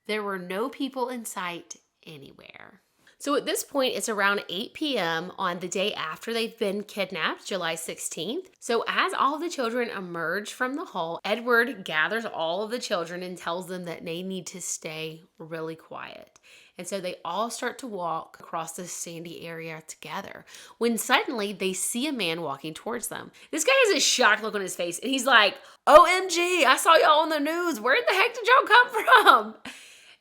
There were no people in sight anywhere. So at this point, it's around 8 p.m. on the day after they've been kidnapped, July 16th. So as all of the children emerge from the hole, Edward gathers all of the children and tells them that they need to stay really quiet. And so they all start to walk across this sandy area together, when suddenly they see a man walking towards them. This guy has a shocked look on his face, and he's like, OMG, I saw y'all on the news. Where the heck did y'all come from?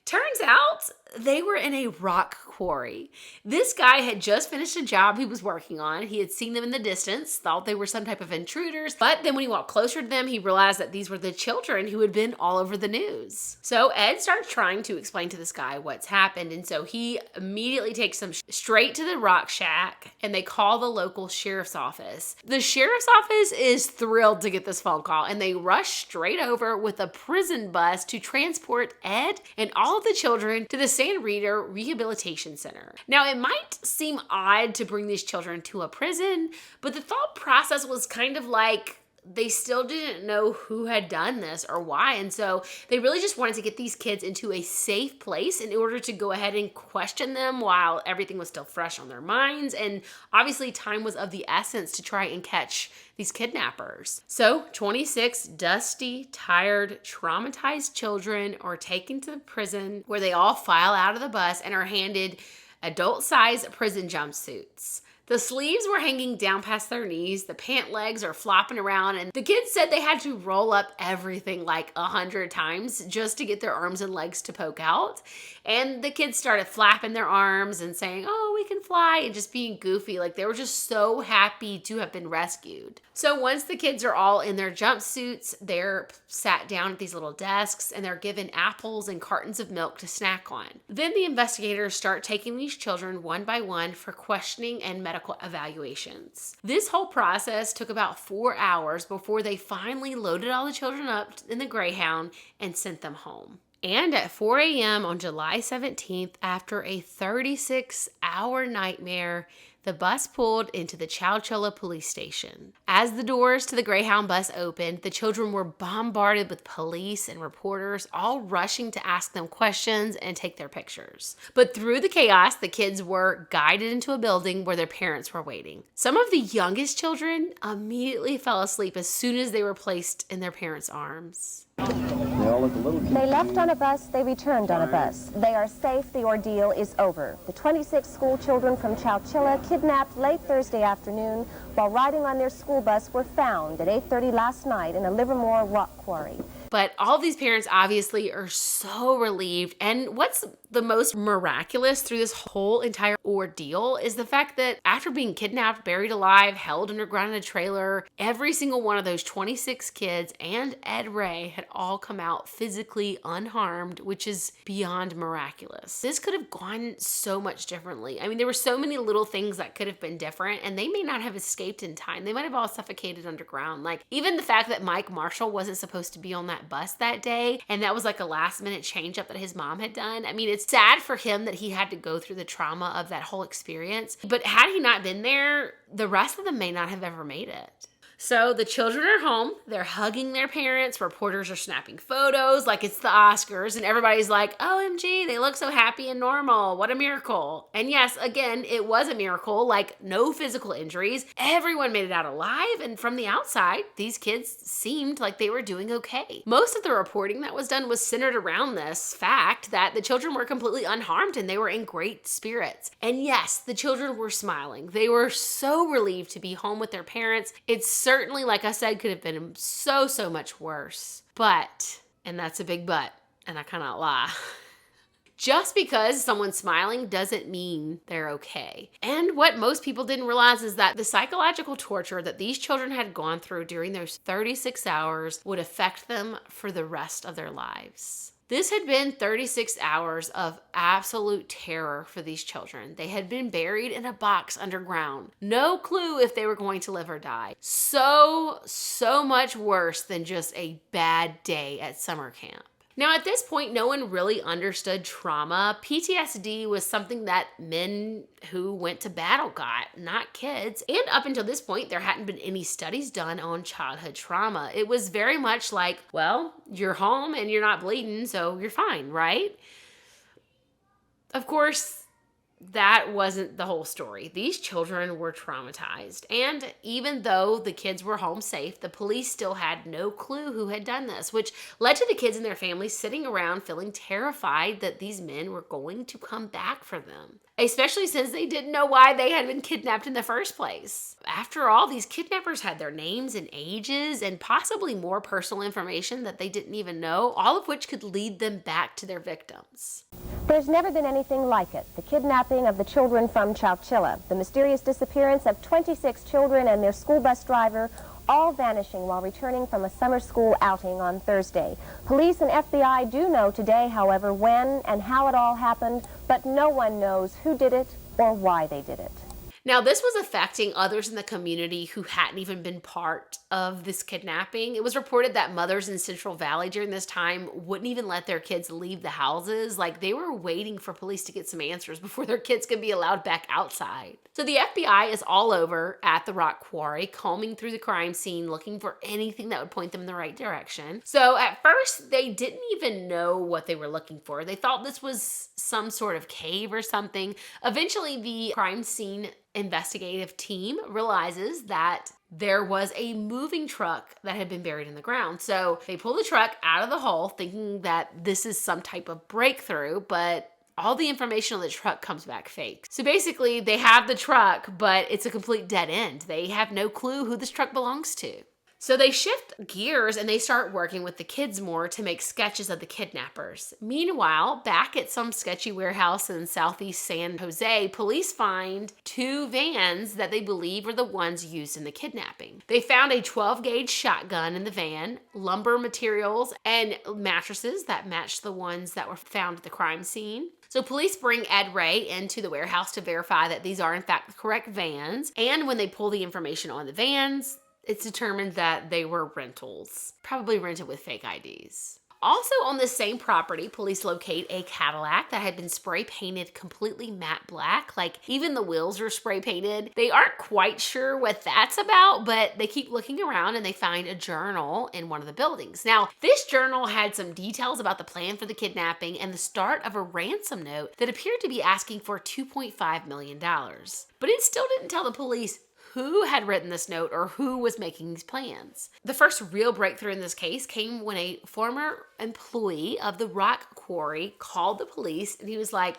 Turns out they were in a rock quarry. This guy had just finished a job he was working on. He had seen them in the distance, thought they were some type of intruders, but then when he walked closer to them, he realized that these were the children who had been all over the news. So Ed starts trying to explain to this guy what's happened, and so he immediately takes them straight to the rock shack, and they call the local sheriff's office. The sheriff's office is thrilled to get this phone call, and they rush straight over with a prison bus to transport Ed and all of the children to the San Rita Rehabilitation Center. Now, it might seem odd to bring these children to a prison, but the thought process was kind of like they still didn't know who had done this or why. And so they really just wanted to get these kids into a safe place in order to go ahead and question them while everything was still fresh on their minds. And obviously time was of the essence to try and catch these kidnappers. So 26 dusty, tired, traumatized children are taken to the prison where they all file out of the bus and are handed adult-sized prison jumpsuits. The sleeves were hanging down past their knees, the pant legs are flopping around, and the kids said they had to roll up everything like 100 times just to get their arms and legs to poke out. And the kids started flapping their arms and saying, "Oh, we can fly," and just being goofy. Like they were just so happy to have been rescued. So once the kids are all in their jumpsuits, they're sat down at these little desks and they're given apples and cartons of milk to snack on. Then the investigators start taking these children one by one for questioning and medical evaluations. This whole process took about 4 hours before they finally loaded all the children up in the Greyhound and sent them home. And at 4 a.m. on July 17th, after a 36-hour nightmare, the bus pulled into the Chowchilla police station. As the doors to the Greyhound bus opened, the children were bombarded with police and reporters, all rushing to ask them questions and take their pictures. But through the chaos, the kids were guided into a building where their parents were waiting. Some of the youngest children immediately fell asleep as soon as they were placed in their parents' arms. They left on a bus, they returned on a bus. They are safe, the ordeal is over. The 26 school children from Chowchilla, kidnapped late Thursday afternoon while riding on their school bus, were found at 8:30 last night in a Livermore rock quarry. But all these parents obviously are so relieved. And what's the most miraculous through this whole entire ordeal is the fact that after being kidnapped, buried alive, held underground in a trailer, every single one of those 26 kids and Ed Ray had all come out physically unharmed, which is beyond miraculous. This could have gone so much differently. I mean, there were so many little things that could have been different, and they may not have escaped in time. They might have all suffocated underground. Like, even the fact that Mike Marshall wasn't supposed to be on that bus that day, and that was like a last minute change up that his mom had done. I mean, it's sad for him that he had to go through the trauma of that whole experience, but had he not been there, the rest of them may not have ever made it. So the children are home, they're hugging their parents, reporters are snapping photos like it's the Oscars, and everybody's like, OMG, they look so happy and normal, what a miracle. And yes, again, it was a miracle, like no physical injuries, everyone made it out alive, and from the outside, these kids seemed like they were doing okay. Most of the reporting that was done was centered around this fact that the children were completely unharmed and they were in great spirits. And yes, the children were smiling. They were so relieved to be home with their parents. It's certainly, like I said, could have been so much worse. But, and that's a big but, and I cannot lie, just because someone's smiling doesn't mean they're okay. And what most people didn't realize is that the psychological torture that these children had gone through during those 36 hours would affect them for the rest of their lives. This had been 36 hours of absolute terror for these children. They had been buried in a box underground. No clue if they were going to live or die. So much worse than just a bad day at summer camp. Now, at this point, no one really understood trauma. PTSD was something that men who went to battle got, not kids. And up until this point, there hadn't been any studies done on childhood trauma. It was very much like, well, you're home and you're not bleeding, so you're fine, right? Of course, that wasn't the whole story. These children were traumatized. And even though the kids were home safe, the police still had no clue who had done this, which led to the kids and their families sitting around feeling terrified that these men were going to come back for them, especially since they didn't know why they had been kidnapped in the first place. After all, these kidnappers had their names and ages and possibly more personal information that they didn't even know, all of which could lead them back to their victims. There's never been anything like it. The kidnapping of the children from Chowchilla, the mysterious disappearance of 26 children and their school bus driver, all vanishing while returning from a summer school outing on Thursday. Police and FBI do know today, however, when and how it all happened, but no one knows who did it or why they did it. Now, this was affecting others in the community who hadn't even been part of this kidnapping. It was reported that mothers in Central Valley during this time wouldn't even let their kids leave the houses. Like, they were waiting for police to get some answers before their kids could be allowed back outside. So the FBI is all over at the rock quarry, combing through the crime scene, looking for anything that would point them in the right direction. So at first, they didn't even know what they were looking for. They thought this was some sort of cave or something. Eventually, the crime scene investigative team realizes that there was a moving truck that had been buried in the ground. So they pull the truck out of the hole thinking that this is some type of breakthrough, but all the information on the truck comes back fake. So basically they have the truck, but it's a complete dead end. They have no clue who this truck belongs to. So they shift gears and they start working with the kids more to make sketches of the kidnappers. Meanwhile, back at some sketchy warehouse in southeast San Jose, police find 2 vans that they believe are the ones used in the kidnapping. They found a 12-gauge shotgun in the van, lumber materials, and mattresses that matched the ones that were found at the crime scene. So police bring Ed Ray into the warehouse to verify that these are in fact the correct vans. And when they pull the information on the vans, it's determined that they were rentals, probably rented with fake IDs. Also on the same property, police locate a Cadillac that had been spray painted completely matte black. Like, even the wheels are spray painted. They aren't quite sure what that's about, but they keep looking around and they find a journal in one of the buildings. Now, this journal had some details about the plan for the kidnapping and the start of a ransom note that appeared to be asking for $2.5 million. But it still didn't tell the police who had written this note or who was making these plans. The first real breakthrough in this case came when a former employee of the rock quarry called the police and he was like,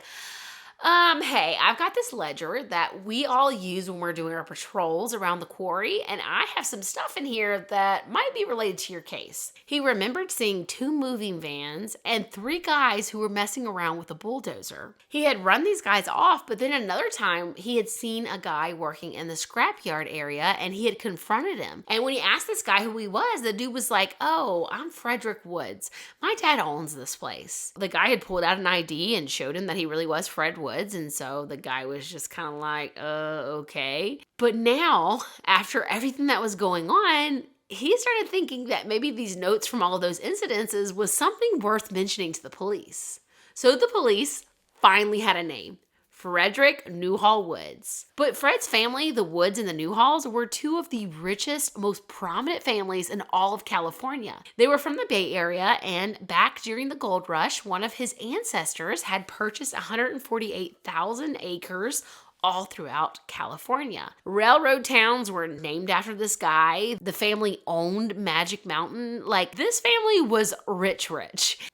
hey, I've got this ledger that we all use when we're doing our patrols around the quarry, and I have some stuff in here that might be related to your case. He remembered seeing 2 moving vans and 3 guys who were messing around with a bulldozer. He had run these guys off, but then another time he had seen a guy working in the scrapyard area and he had confronted him. And when he asked this guy who he was, the dude was like, oh, I'm Frederick Woods. My dad owns this place. The guy had pulled out an ID and showed him that he really was Fred Woods. And so the guy was just kind of like, okay. But now, after everything that was going on, he started thinking that maybe these notes from all of those incidences was something worth mentioning to the police. So the police finally had a name. Frederick Newhall Woods. But Fred's family, the Woods and the Newhalls, were 2 of the richest, most prominent families in all of California. They were from the Bay Area, and back during the gold rush, one of his ancestors had purchased 148,000 acres all throughout California. Railroad towns were named after this guy. The family owned Magic Mountain. Like, this family was rich.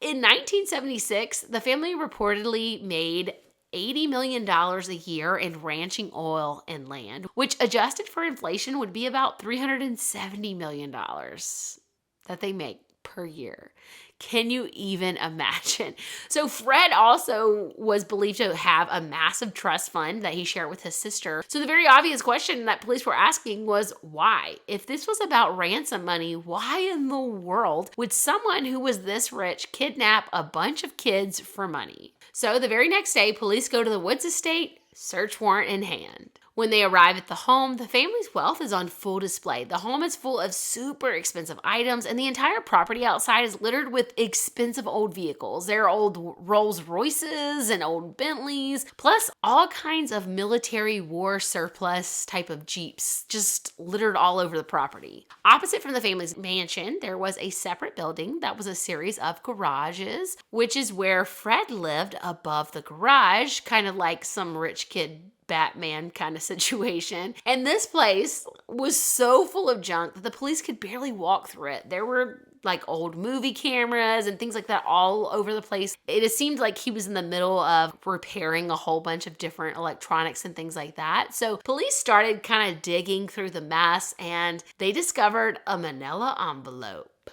In 1976, the family reportedly made $80 million a year in ranching oil and land, which adjusted for inflation would be about $370 million that they make per year. Can you even imagine? So Fred also was believed to have a massive trust fund that he shared with his sister. So the very obvious question that police were asking was why? If this was about ransom money, why in the world would someone who was this rich kidnap a bunch of kids for money? So the very next day, police go to the Woods estate, search warrant in hand. When they arrive at the home, the family's wealth is on full display. The home is full of super expensive items, and the entire property outside is littered with expensive old vehicles. There are old Rolls Royces and old Bentleys, plus all kinds of military war surplus type of Jeeps, just littered all over the property. Opposite from the family's mansion, there was a separate building that was a series of garages, which is where Fred lived above the garage, kind of like some rich kid Batman kind of situation. And this place was so full of junk that the police could barely walk through it. There were like old movie cameras and things like that all over the place. It seemed like he was in the middle of repairing a whole bunch of different electronics and things like that. So police started kind of digging through the mess and they discovered a manila envelope.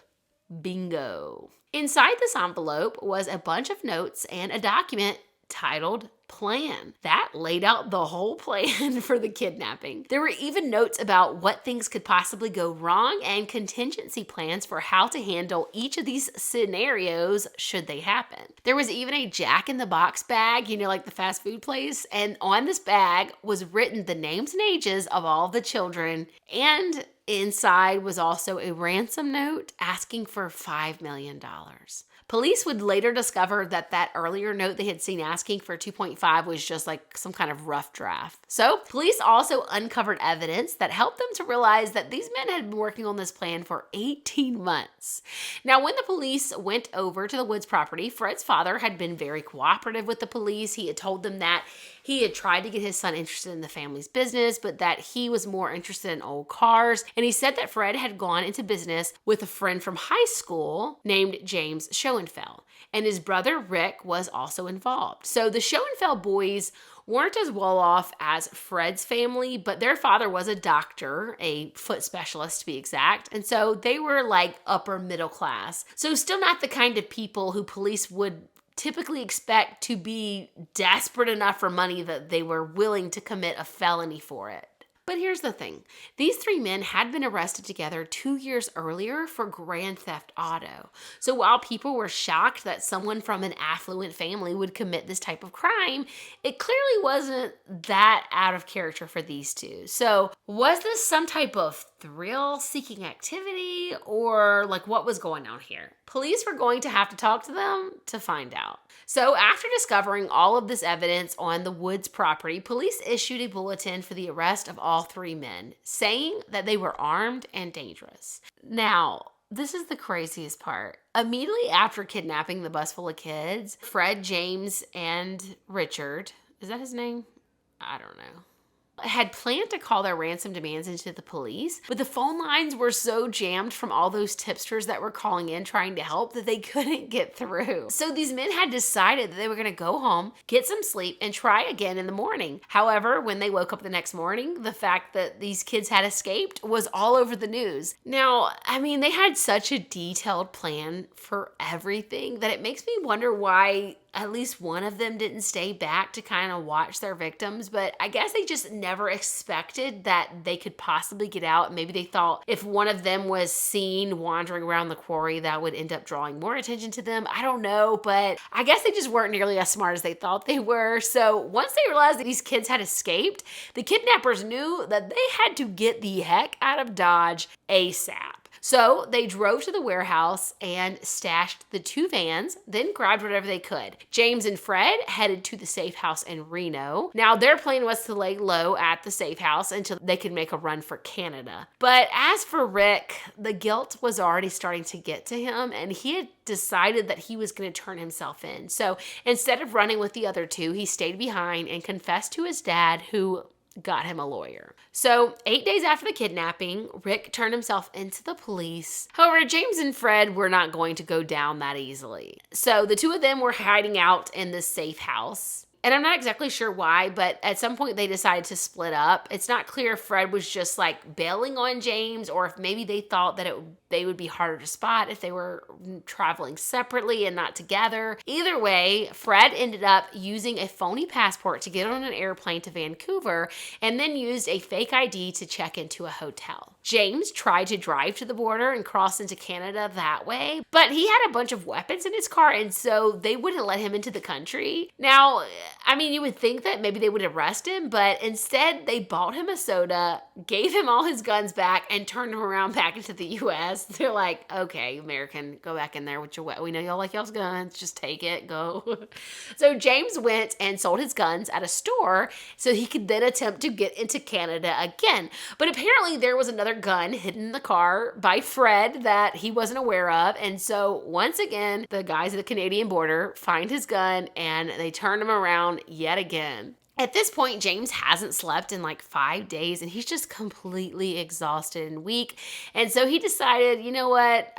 Bingo. Inside this envelope was a bunch of notes and a document titled Plan. That laid out the whole plan for the kidnapping. There were even notes about what things could possibly go wrong and contingency plans for how to handle each of these scenarios should they happen. There was even a Jack-in-the-Box bag, like the fast food place, and on this bag was written the names and ages of all the children, and inside was also a ransom note asking for $5 million. Police would later discover that earlier note they had seen asking for 2.5 was just like some kind of rough draft. So police also uncovered evidence that helped them to realize that these men had been working on this plan for 18 months. Now, when the police went over to the Woods property, Fred's father had been very cooperative with the police. He had told them that he had tried to get his son interested in the family's business, but that he was more interested in old cars. And he said that Fred had gone into business with a friend from high school named James Schoenfeld. And his brother Rick was also involved. So the Schoenfeld boys weren't as well off as Fred's family, but their father was a doctor, a foot specialist to be exact. And so they were like upper middle class. So still not the kind of people who police would typically expect to be desperate enough for money that they were willing to commit a felony for it. But here's the thing. These three men had been arrested together 2 years earlier for grand theft auto. So while people were shocked that someone from an affluent family would commit this type of crime, it clearly wasn't that out of character for these two. So was this some type of thrill-seeking activity, or like what was going on here? Police were going to have to talk to them to find out. So after discovering all of this evidence on the Woods property, police issued a bulletin for the arrest of all three men, saying that they were armed and dangerous. Now, this is the craziest part. Immediately after kidnapping the bus full of kids, Fred, James, and Richard, is that his name? I don't know, had planned to call their ransom demands into the police, but the phone lines were so jammed from all those tipsters that were calling in trying to help that they couldn't get through. So these men had decided that they were going to go home, get some sleep, and try again in the morning. However, when they woke up the next morning, the fact that these kids had escaped was all over the news. Now, they had such a detailed plan for everything that it makes me wonder why at least one of them didn't stay back to kind of watch their victims, but I guess they just never expected that they could possibly get out. Maybe they thought if one of them was seen wandering around the quarry, that would end up drawing more attention to them. I don't know, but I guess they just weren't nearly as smart as they thought they were. So once they realized that these kids had escaped, the kidnappers knew that they had to get the heck out of Dodge ASAP. So they drove to the warehouse and stashed the two vans, then grabbed whatever they could. James and Fred headed to the safe house in Reno. Now, their plan was to lay low at the safe house until they could make a run for Canada. But as for Rick, the guilt was already starting to get to him, and he had decided that he was going to turn himself in. So instead of running with the other two, he stayed behind and confessed to his dad, who got him a lawyer. So 8 days after the kidnapping, Rick turned himself into the police. However, James and Fred were not going to go down that easily. So the two of them were hiding out in this safe house. And I'm not exactly sure why, but at some point they decided to split up. It's not clear if Fred was just like bailing on James, or if maybe they thought that they would be harder to spot if they were traveling separately and not together. Either way, Fred ended up using a phony passport to get on an airplane to Vancouver, and then used a fake ID to check into a hotel. James tried to drive to the border and cross into Canada that way, but he had a bunch of weapons in his car, and so they wouldn't let him into the country. Now, you would think that maybe they would arrest him, but instead they bought him a soda, gave him all his guns back, and turned him around back into the U.S. They're like, okay, American, go back in there with your we know y'all like y'all's guns, just take it, go. So James went and sold his guns at a store so he could then attempt to get into Canada again. But apparently there was another gun hidden in the car by Fred that he wasn't aware of, and so once again, the guys at the Canadian border find his gun and they turn him around yet again. At this point, James hasn't slept in like 5 days, and he's just completely exhausted and weak. And so he decided, you know what?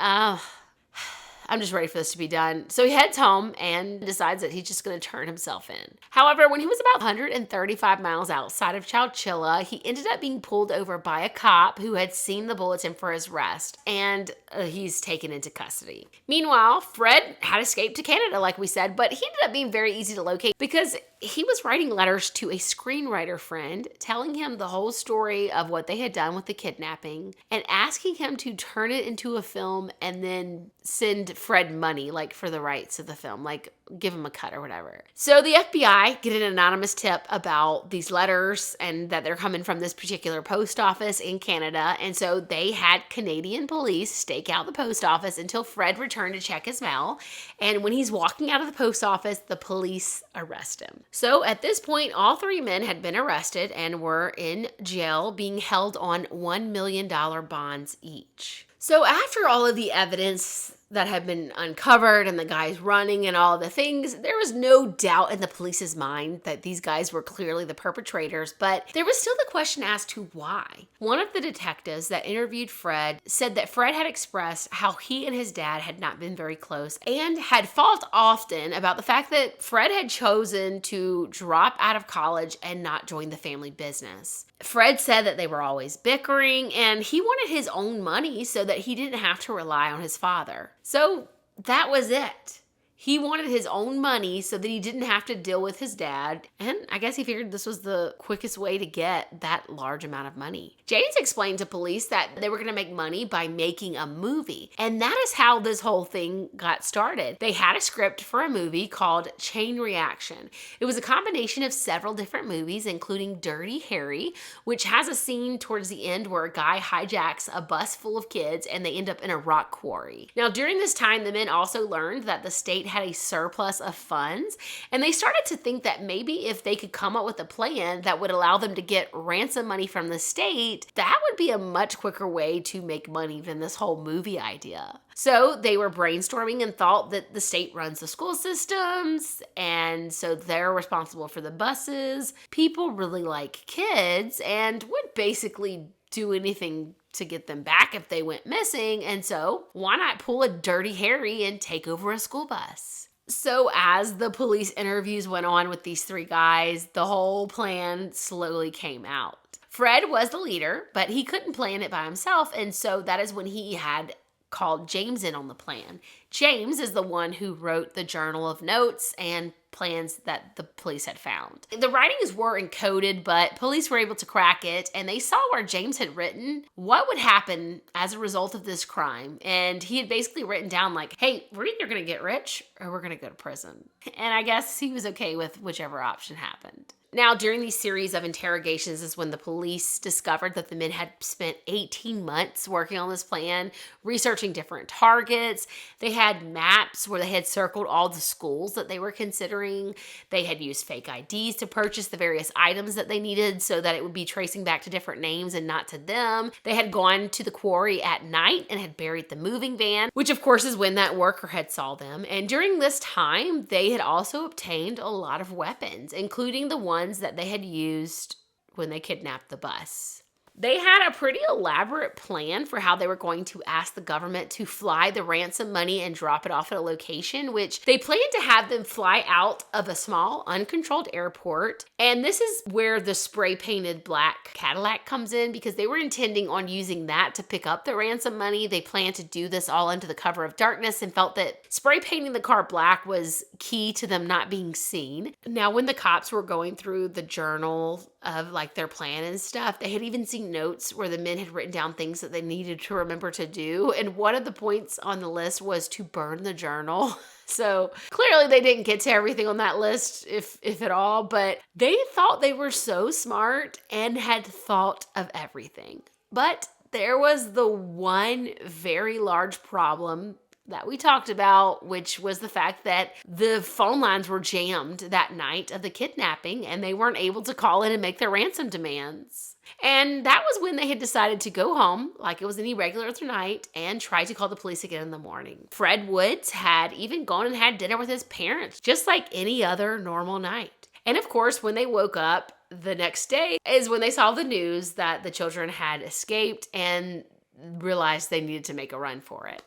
I'm just ready for this to be done. So he heads home and decides that he's just going to turn himself in. However, when he was about 135 miles outside of Chowchilla, he ended up being pulled over by a cop who had seen the bulletin for his arrest, and he's taken into custody. Meanwhile, Fred had escaped to Canada, like we said, but he ended up being very easy to locate because he was writing letters to a screenwriter friend telling him the whole story of what they had done with the kidnapping and asking him to turn it into a film and then send Fred money, like for the rights of the film, like give him a cut or whatever. So the FBI get an anonymous tip about these letters and that they're coming from this particular post office in Canada. And so they had Canadian police stake out the post office until Fred returned to check his mail. And when he's walking out of the post office, the police arrest him. So at this point, all three men had been arrested and were in jail being held on $1 million bonds each. So after all of the evidence that had been uncovered and the guys running and all the things, there was no doubt in the police's mind that these guys were clearly the perpetrators, but there was still the question as to why. One of the detectives that interviewed Fred said that Fred had expressed how he and his dad had not been very close and had fought often about the fact that Fred had chosen to drop out of college and not join the family business. Fred said that they were always bickering and he wanted his own money so that he didn't have to rely on his father. So that was it. He wanted his own money so that he didn't have to deal with his dad, and I guess he figured this was the quickest way to get that large amount of money. James explained to police that they were going to make money by making a movie, and that is how this whole thing got started. They had a script for a movie called Chain Reaction. It was a combination of several different movies, including Dirty Harry, which has a scene towards the end where a guy hijacks a bus full of kids and they end up in a rock quarry. Now, during this time, the men also learned that the state had a surplus of funds, and they started to think that maybe if they could come up with a plan that would allow them to get ransom money from the state, that would be a much quicker way to make money than this whole movie idea. So they were brainstorming and thought that the state runs the school systems, and so they're responsible for the buses. People really like kids and would basically do anything to get them back if they went missing, and so why not pull a Dirty Harry and take over a school bus? So as the police interviews went on with these three guys, the whole plan slowly came out. Fred was the leader, but he couldn't plan it by himself, and so that is when he had called James in on the plan. James is the one who wrote the journal of notes and plans that the police had found. The writings were encoded, but police were able to crack it, and they saw where James had written what would happen as a result of this crime. And he had basically written down like, hey, we're either going to get rich or we're going to go to prison. And I guess he was okay with whichever option happened. Now, during these series of interrogations is when the police discovered that the men had spent 18 months working on this plan, researching different targets. They had maps where they had circled all the schools that they were considering. They had used fake IDs to purchase the various items that they needed so that it would be tracing back to different names and not to them. They had gone to the quarry at night and had buried the moving van, which of course is when that worker had saw them. And during this time, they had also obtained a lot of weapons, including the ones that they had used when they kidnapped the bus. They had a pretty elaborate plan for how they were going to ask the government to fly the ransom money and drop it off at a location, which they planned to have them fly out of a small, uncontrolled airport. And this is where the spray-painted black Cadillac comes in, because they were intending on using that to pick up the ransom money. They planned to do this all under the cover of darkness and felt that spray-painting the car black was key to them not being seen. Now, when the cops were going through the journal of like their plan and stuff, they had even seen notes where the men had written down things that they needed to remember to do, and one of the points on the list was to burn the journal. So clearly they didn't get to everything on that list, if at all, but they thought they were so smart and had thought of everything. But there was the one very large problem that we talked about, which was the fact that the phone lines were jammed that night of the kidnapping and they weren't able to call in and make their ransom demands. And that was when they had decided to go home like it was any regular other night and try to call the police again in the morning. Fred Woods had even gone and had dinner with his parents, just like any other normal night. And of course, when they woke up the next day is when they saw the news that the children had escaped and realized they needed to make a run for it.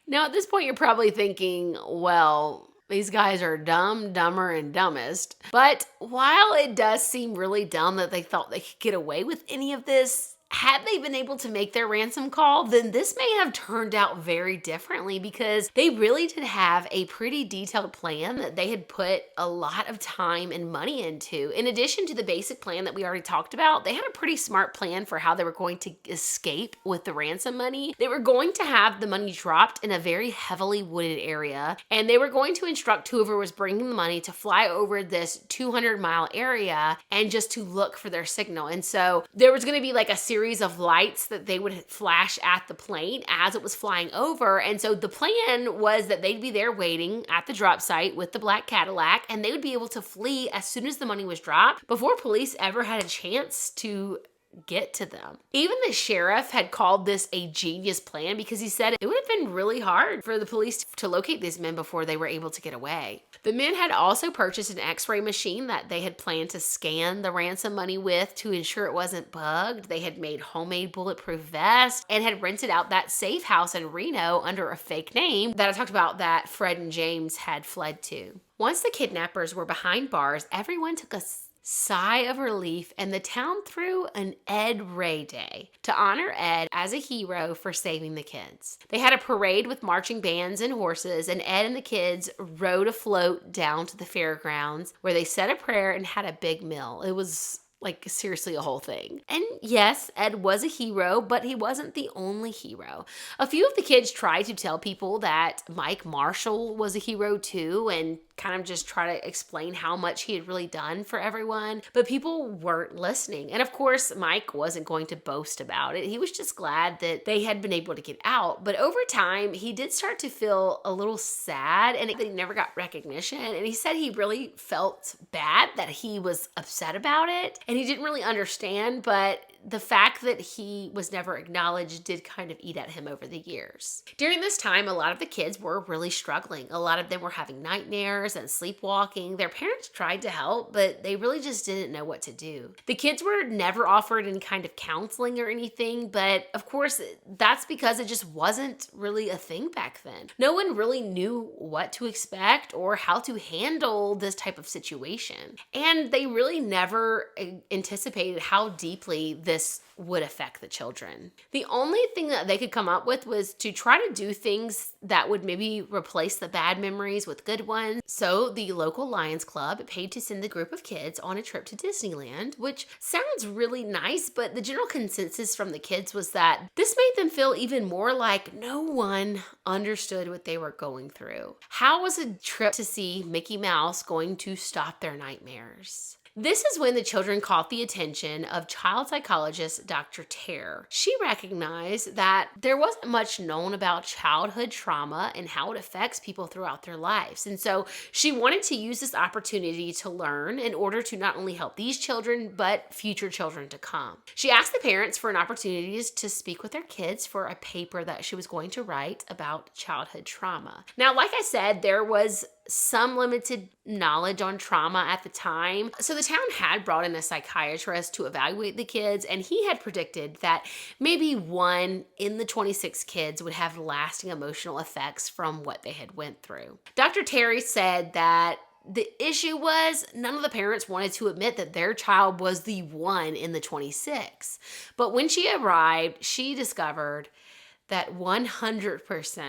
Now, at this point, you're probably thinking, well, these guys are dumb, dumber, and dumbest. But while it does seem really dumb that they thought they could get away with any of this, had they been able to make their ransom call, then this may have turned out very differently because they really did have a pretty detailed plan that they had put a lot of time and money into. In addition to the basic plan that we already talked about, they had a pretty smart plan for how they were going to escape with the ransom money. They were going to have the money dropped in a very heavily wooded area, and they were going to instruct whoever was bringing the money to fly over this 200-mile area and just to look for their signal. And so there was going to be like a series of lights that they would flash at the plane as it was flying over. And so the plan was that they'd be there waiting at the drop site with the black Cadillac, and they would be able to flee as soon as the money was dropped before police ever had a chance to get to them. Even the sheriff had called this a genius plan because he said it would have been really hard for the police to locate these men before they were able to get away. The men had also purchased an x-ray machine that they had planned to scan the ransom money with to ensure it wasn't bugged. They had made homemade bulletproof vests and had rented out that safe house in Reno under a fake name that I talked about that Fred and James had fled to. Once the kidnappers were behind bars, everyone took a sigh of relief, and the town threw an Ed Ray Day to honor Ed as a hero for saving the kids. They had a parade with marching bands and horses, and Ed and the kids rode a float down to the fairgrounds where they said a prayer and had a big meal. It was like seriously a whole thing. And yes, Ed was a hero, but he wasn't the only hero. A few of the kids tried to tell people that Mike Marshall was a hero too, and kind of just try to explain how much he had really done for everyone, but people weren't listening. And of course, Mike wasn't going to boast about it. He was just glad that they had been able to get out. But over time, he did start to feel a little sad and that he never got recognition. And he said he really felt bad that he was upset about it. And he didn't really understand, but the fact that he was never acknowledged did kind of eat at him over the years. During this time, a lot of the kids were really struggling. A lot of them were having nightmares and sleepwalking. Their parents tried to help, but they really just didn't know what to do. The kids were never offered any kind of counseling or anything, but of course, that's because it just wasn't really a thing back then. No one really knew what to expect or how to handle this type of situation. And they really never anticipated how deeply this would affect the children. The only thing that they could come up with was to try to do things that would maybe replace the bad memories with good ones. So the local Lions Club paid to send the group of kids on a trip to Disneyland, which sounds really nice, but the general consensus from the kids was that this made them feel even more like no one understood what they were going through. How was a trip to see Mickey Mouse going to stop their nightmares? This is when the children caught the attention of child psychologist Dr. Terr. She recognized that there wasn't much known about childhood trauma and how it affects people throughout their lives. And so she wanted to use this opportunity to learn in order to not only help these children, but future children to come. She asked the parents for an opportunity to speak with their kids for a paper that she was going to write about childhood trauma. Now, like I said, there was some limited knowledge on trauma at the time. So the town had brought in a psychiatrist to evaluate the kids, and he had predicted that maybe 1 in the 26 kids would have lasting emotional effects from what they had went through. Dr. Terry said that the issue was none of the parents wanted to admit that their child was the 1 in the 26. But when she arrived, she discovered that 100%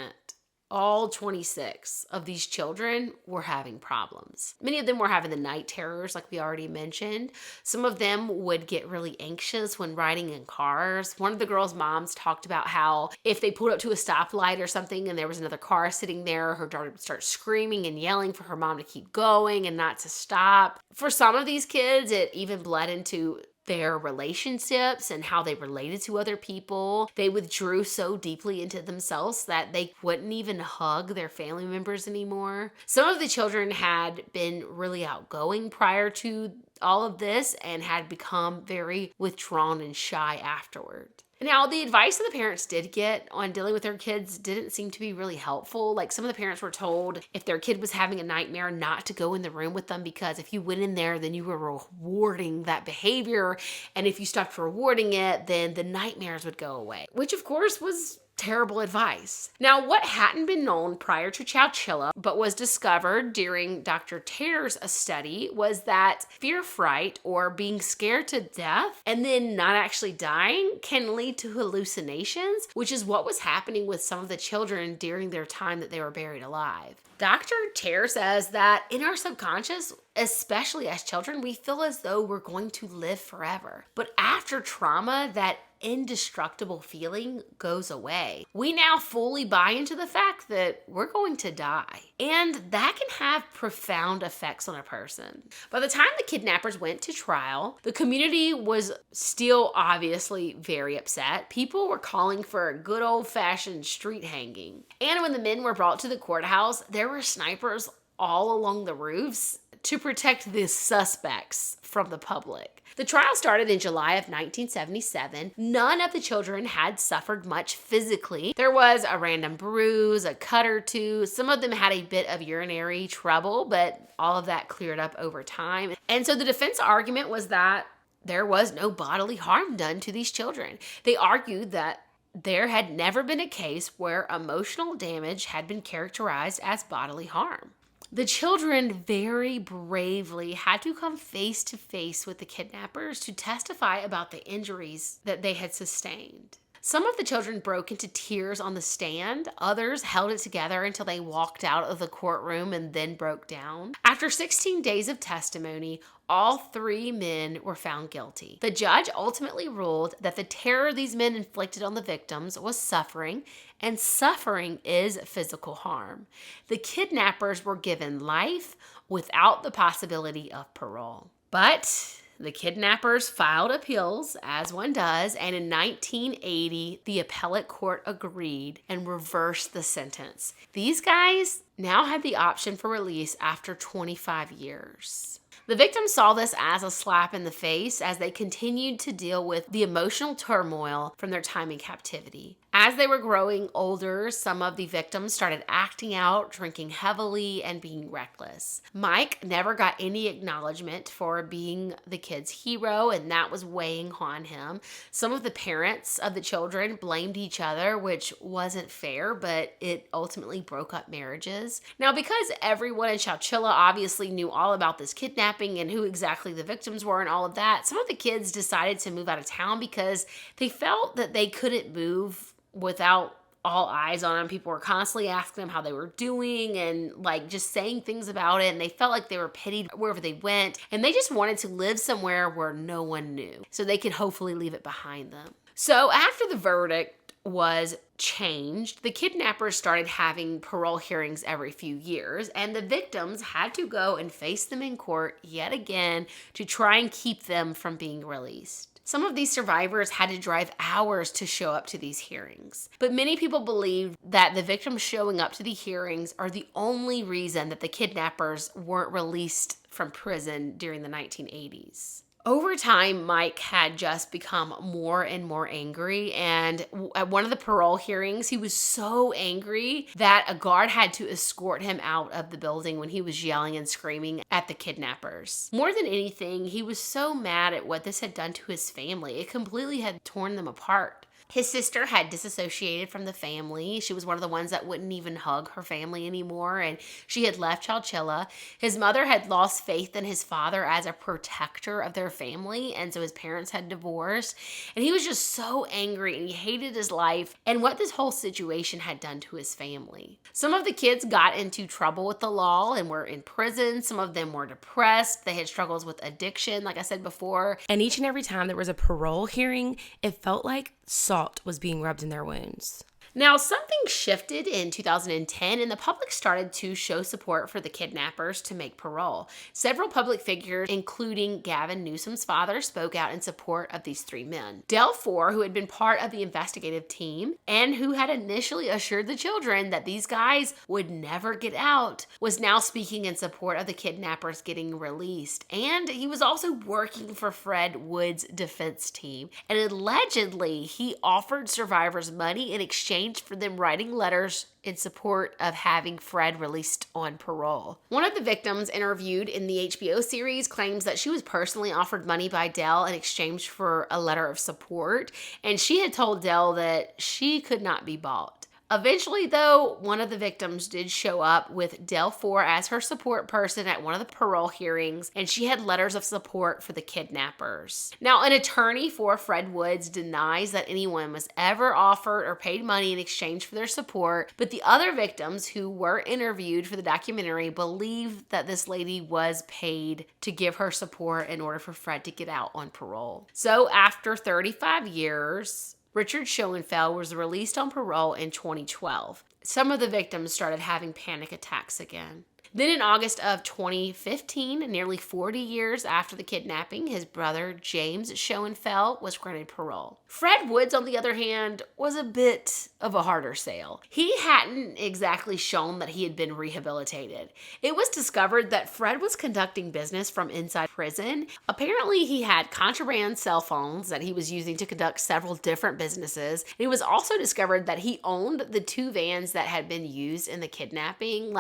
all 26 of these children were having problems. Many of them were having the night terrors, like we already mentioned. Some of them would get really anxious when riding in cars. One of the girls' moms talked about how if they pulled up to a stoplight or something and there was another car sitting there, her daughter would start screaming and yelling for her mom to keep going and not to stop. For some of these kids, it even bled into their relationships and how they related to other people. They withdrew so deeply into themselves that they wouldn't even hug their family members anymore. Some of the children had been really outgoing prior to all of this and had become very withdrawn and shy afterward. Now, the advice that the parents did get on dealing with their kids didn't seem to be really helpful. Like, some of the parents were told if their kid was having a nightmare not to go in the room with them because if you went in there, then you were rewarding that behavior. And if you stopped rewarding it, then the nightmares would go away, which of course was terrible advice. Now, what hadn't been known prior to Chowchilla, but was discovered during Dr. Terr's study, was that fear fright, or being scared to death and then not actually dying, can lead to hallucinations, which is what was happening with some of the children during their time that they were buried alive. Dr. Terr says that in our subconscious, especially as children, we feel as though we're going to live forever. But after trauma, that indestructible feeling goes away. We now fully buy into the fact that we're going to die. And that can have profound effects on a person. By the time the kidnappers went to trial, the community was still obviously very upset. People were calling for a good old-fashioned street hanging. And when the men were brought to the courthouse, there were snipers all along the roofs to protect the suspects from the public. The trial started in July of 1977. None of the children had suffered much physically. There was a random bruise, a cut or two. Some of them had a bit of urinary trouble, but all of that cleared up over time. And so the defense argument was that there was no bodily harm done to these children. They argued that there had never been a case where emotional damage had been characterized as bodily harm. The children very bravely had to come face to face with the kidnappers to testify about the injuries that they had sustained. Some of the children broke into tears on the stand. Others held it together until they walked out of the courtroom and then broke down. After 16 days of testimony, all 3 men were found guilty. The judge ultimately ruled that the terror these men inflicted on the victims was suffering, and suffering is physical harm. The kidnappers were given life without the possibility of parole. But the kidnappers filed appeals, as one does, and in 1980, the appellate court agreed and reversed the sentence. These guys now had the option for release after 25 years. The victims saw this as a slap in the face as they continued to deal with the emotional turmoil from their time in captivity. As they were growing older, some of the victims started acting out, drinking heavily, and being reckless. Mike never got any acknowledgement for being the kid's hero, and that was weighing on him. Some of the parents of the children blamed each other, which wasn't fair, but it ultimately broke up marriages. Now, because everyone in Chowchilla obviously knew all about this kidnapping and who exactly the victims were and all of that, some of the kids decided to move out of town because they felt that they couldn't move without all eyes on them. People were constantly asking them how they were doing and like just saying things about it, and they felt like they were pitied wherever they went, and they just wanted to live somewhere where no one knew so they could hopefully leave it behind them. So after the verdict was changed, the kidnappers started having parole hearings every few years, and the victims had to go and face them in court yet again to try and keep them from being released. Some of these survivors had to drive hours to show up to these hearings. But many people believe that the victims showing up to the hearings are the only reason that the kidnappers weren't released from prison during the 1980s. Over time, Mike had just become more and more angry, and at one of the parole hearings, he was so angry that a guard had to escort him out of the building when he was yelling and screaming at the kidnappers. More than anything, he was so mad at what this had done to his family. It completely had torn them apart. His sister had disassociated from the family. She was one of the ones that wouldn't even hug her family anymore, and she had left Chowchilla. His mother had lost faith in his father as a protector of their family, and so his parents had divorced. And he was just so angry, and he hated his life and what this whole situation had done to his family. Some of the kids got into trouble with the law and were in prison. Some of them were depressed. They had struggles with addiction, like I said before. And each and every time there was a parole hearing, it felt like salt was being rubbed in their wounds. Now, something shifted in 2010, and the public started to show support for the kidnappers to make parole. Several public figures, including Gavin Newsom's father, spoke out in support of these 3 men. Del Ford, who had been part of the investigative team and who had initially assured the children that these guys would never get out, was now speaking in support of the kidnappers getting released. And he was also working for Fred Wood's defense team. And allegedly, he offered survivors money in exchange exchange for them writing letters in support of having Fred released on parole. One of the victims interviewed in the HBO series claims that she was personally offered money by Dell in exchange for a letter of support, and she had told Dell that she could not be bought. Eventually, though, one of the victims did show up with Del Ford as her support person at one of the parole hearings, and she had letters of support for the kidnappers. Now, an attorney for Fred Woods denies that anyone was ever offered or paid money in exchange for their support, but the other victims who were interviewed for the documentary believe that this lady was paid to give her support in order for Fred to get out on parole. So, after 35 years, Richard Schoenfeld was released on parole in 2012. Some of the victims started having panic attacks again. Then in August of 2015, nearly 40 years after the kidnapping, his brother James Schoenfeld was granted parole. Fred Woods, on the other hand, was a bit of a harder sale. He hadn't exactly shown that he had been rehabilitated. It was discovered that Fred was conducting business from inside prison. Apparently, he had contraband cell phones that he was using to conduct several different businesses. And it was also discovered that he owned the 2 vans that had been used in the kidnapping.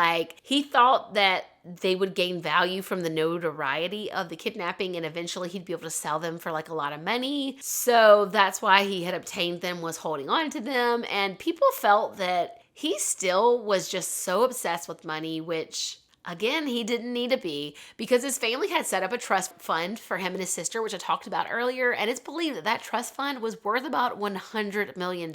He thought that they would gain value from the notoriety of the kidnapping, and eventually he'd be able to sell them for a lot of money. So that's why he had obtained them, was holding on to them, and people felt that he still was just so obsessed with money, which again, he didn't need to be, because his family had set up a trust fund for him and his sister, which I talked about earlier, and it's believed that that trust fund was worth about $100 million.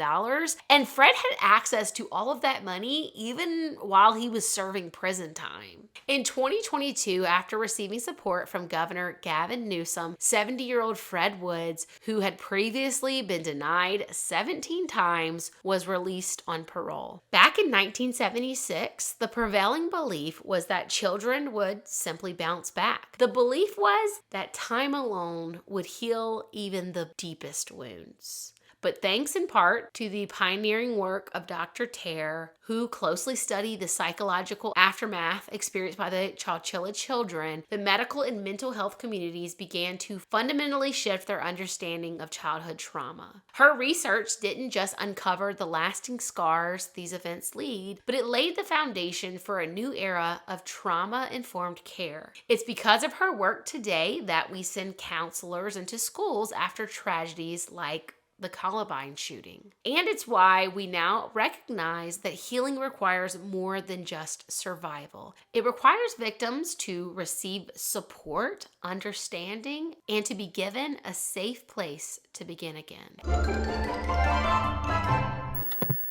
And Fred had access to all of that money even while he was serving prison time. In 2022, after receiving support from Governor Gavin Newsom, 70-year-old Fred Woods, who had previously been denied 17 times, was released on parole. Back in 1976, the prevailing belief was that children would simply bounce back. The belief was that time alone would heal even the deepest wounds. But thanks in part to the pioneering work of Dr. Terr, who closely studied the psychological aftermath experienced by the Chowchilla children, the medical and mental health communities began to fundamentally shift their understanding of childhood trauma. Her research didn't just uncover the lasting scars these events lead, but it laid the foundation for a new era of trauma-informed care. It's because of her work today that we send counselors into schools after tragedies like the Columbine shooting. And it's why we now recognize that healing requires more than just survival. It requires victims to receive support, understanding, and to be given a safe place to begin again.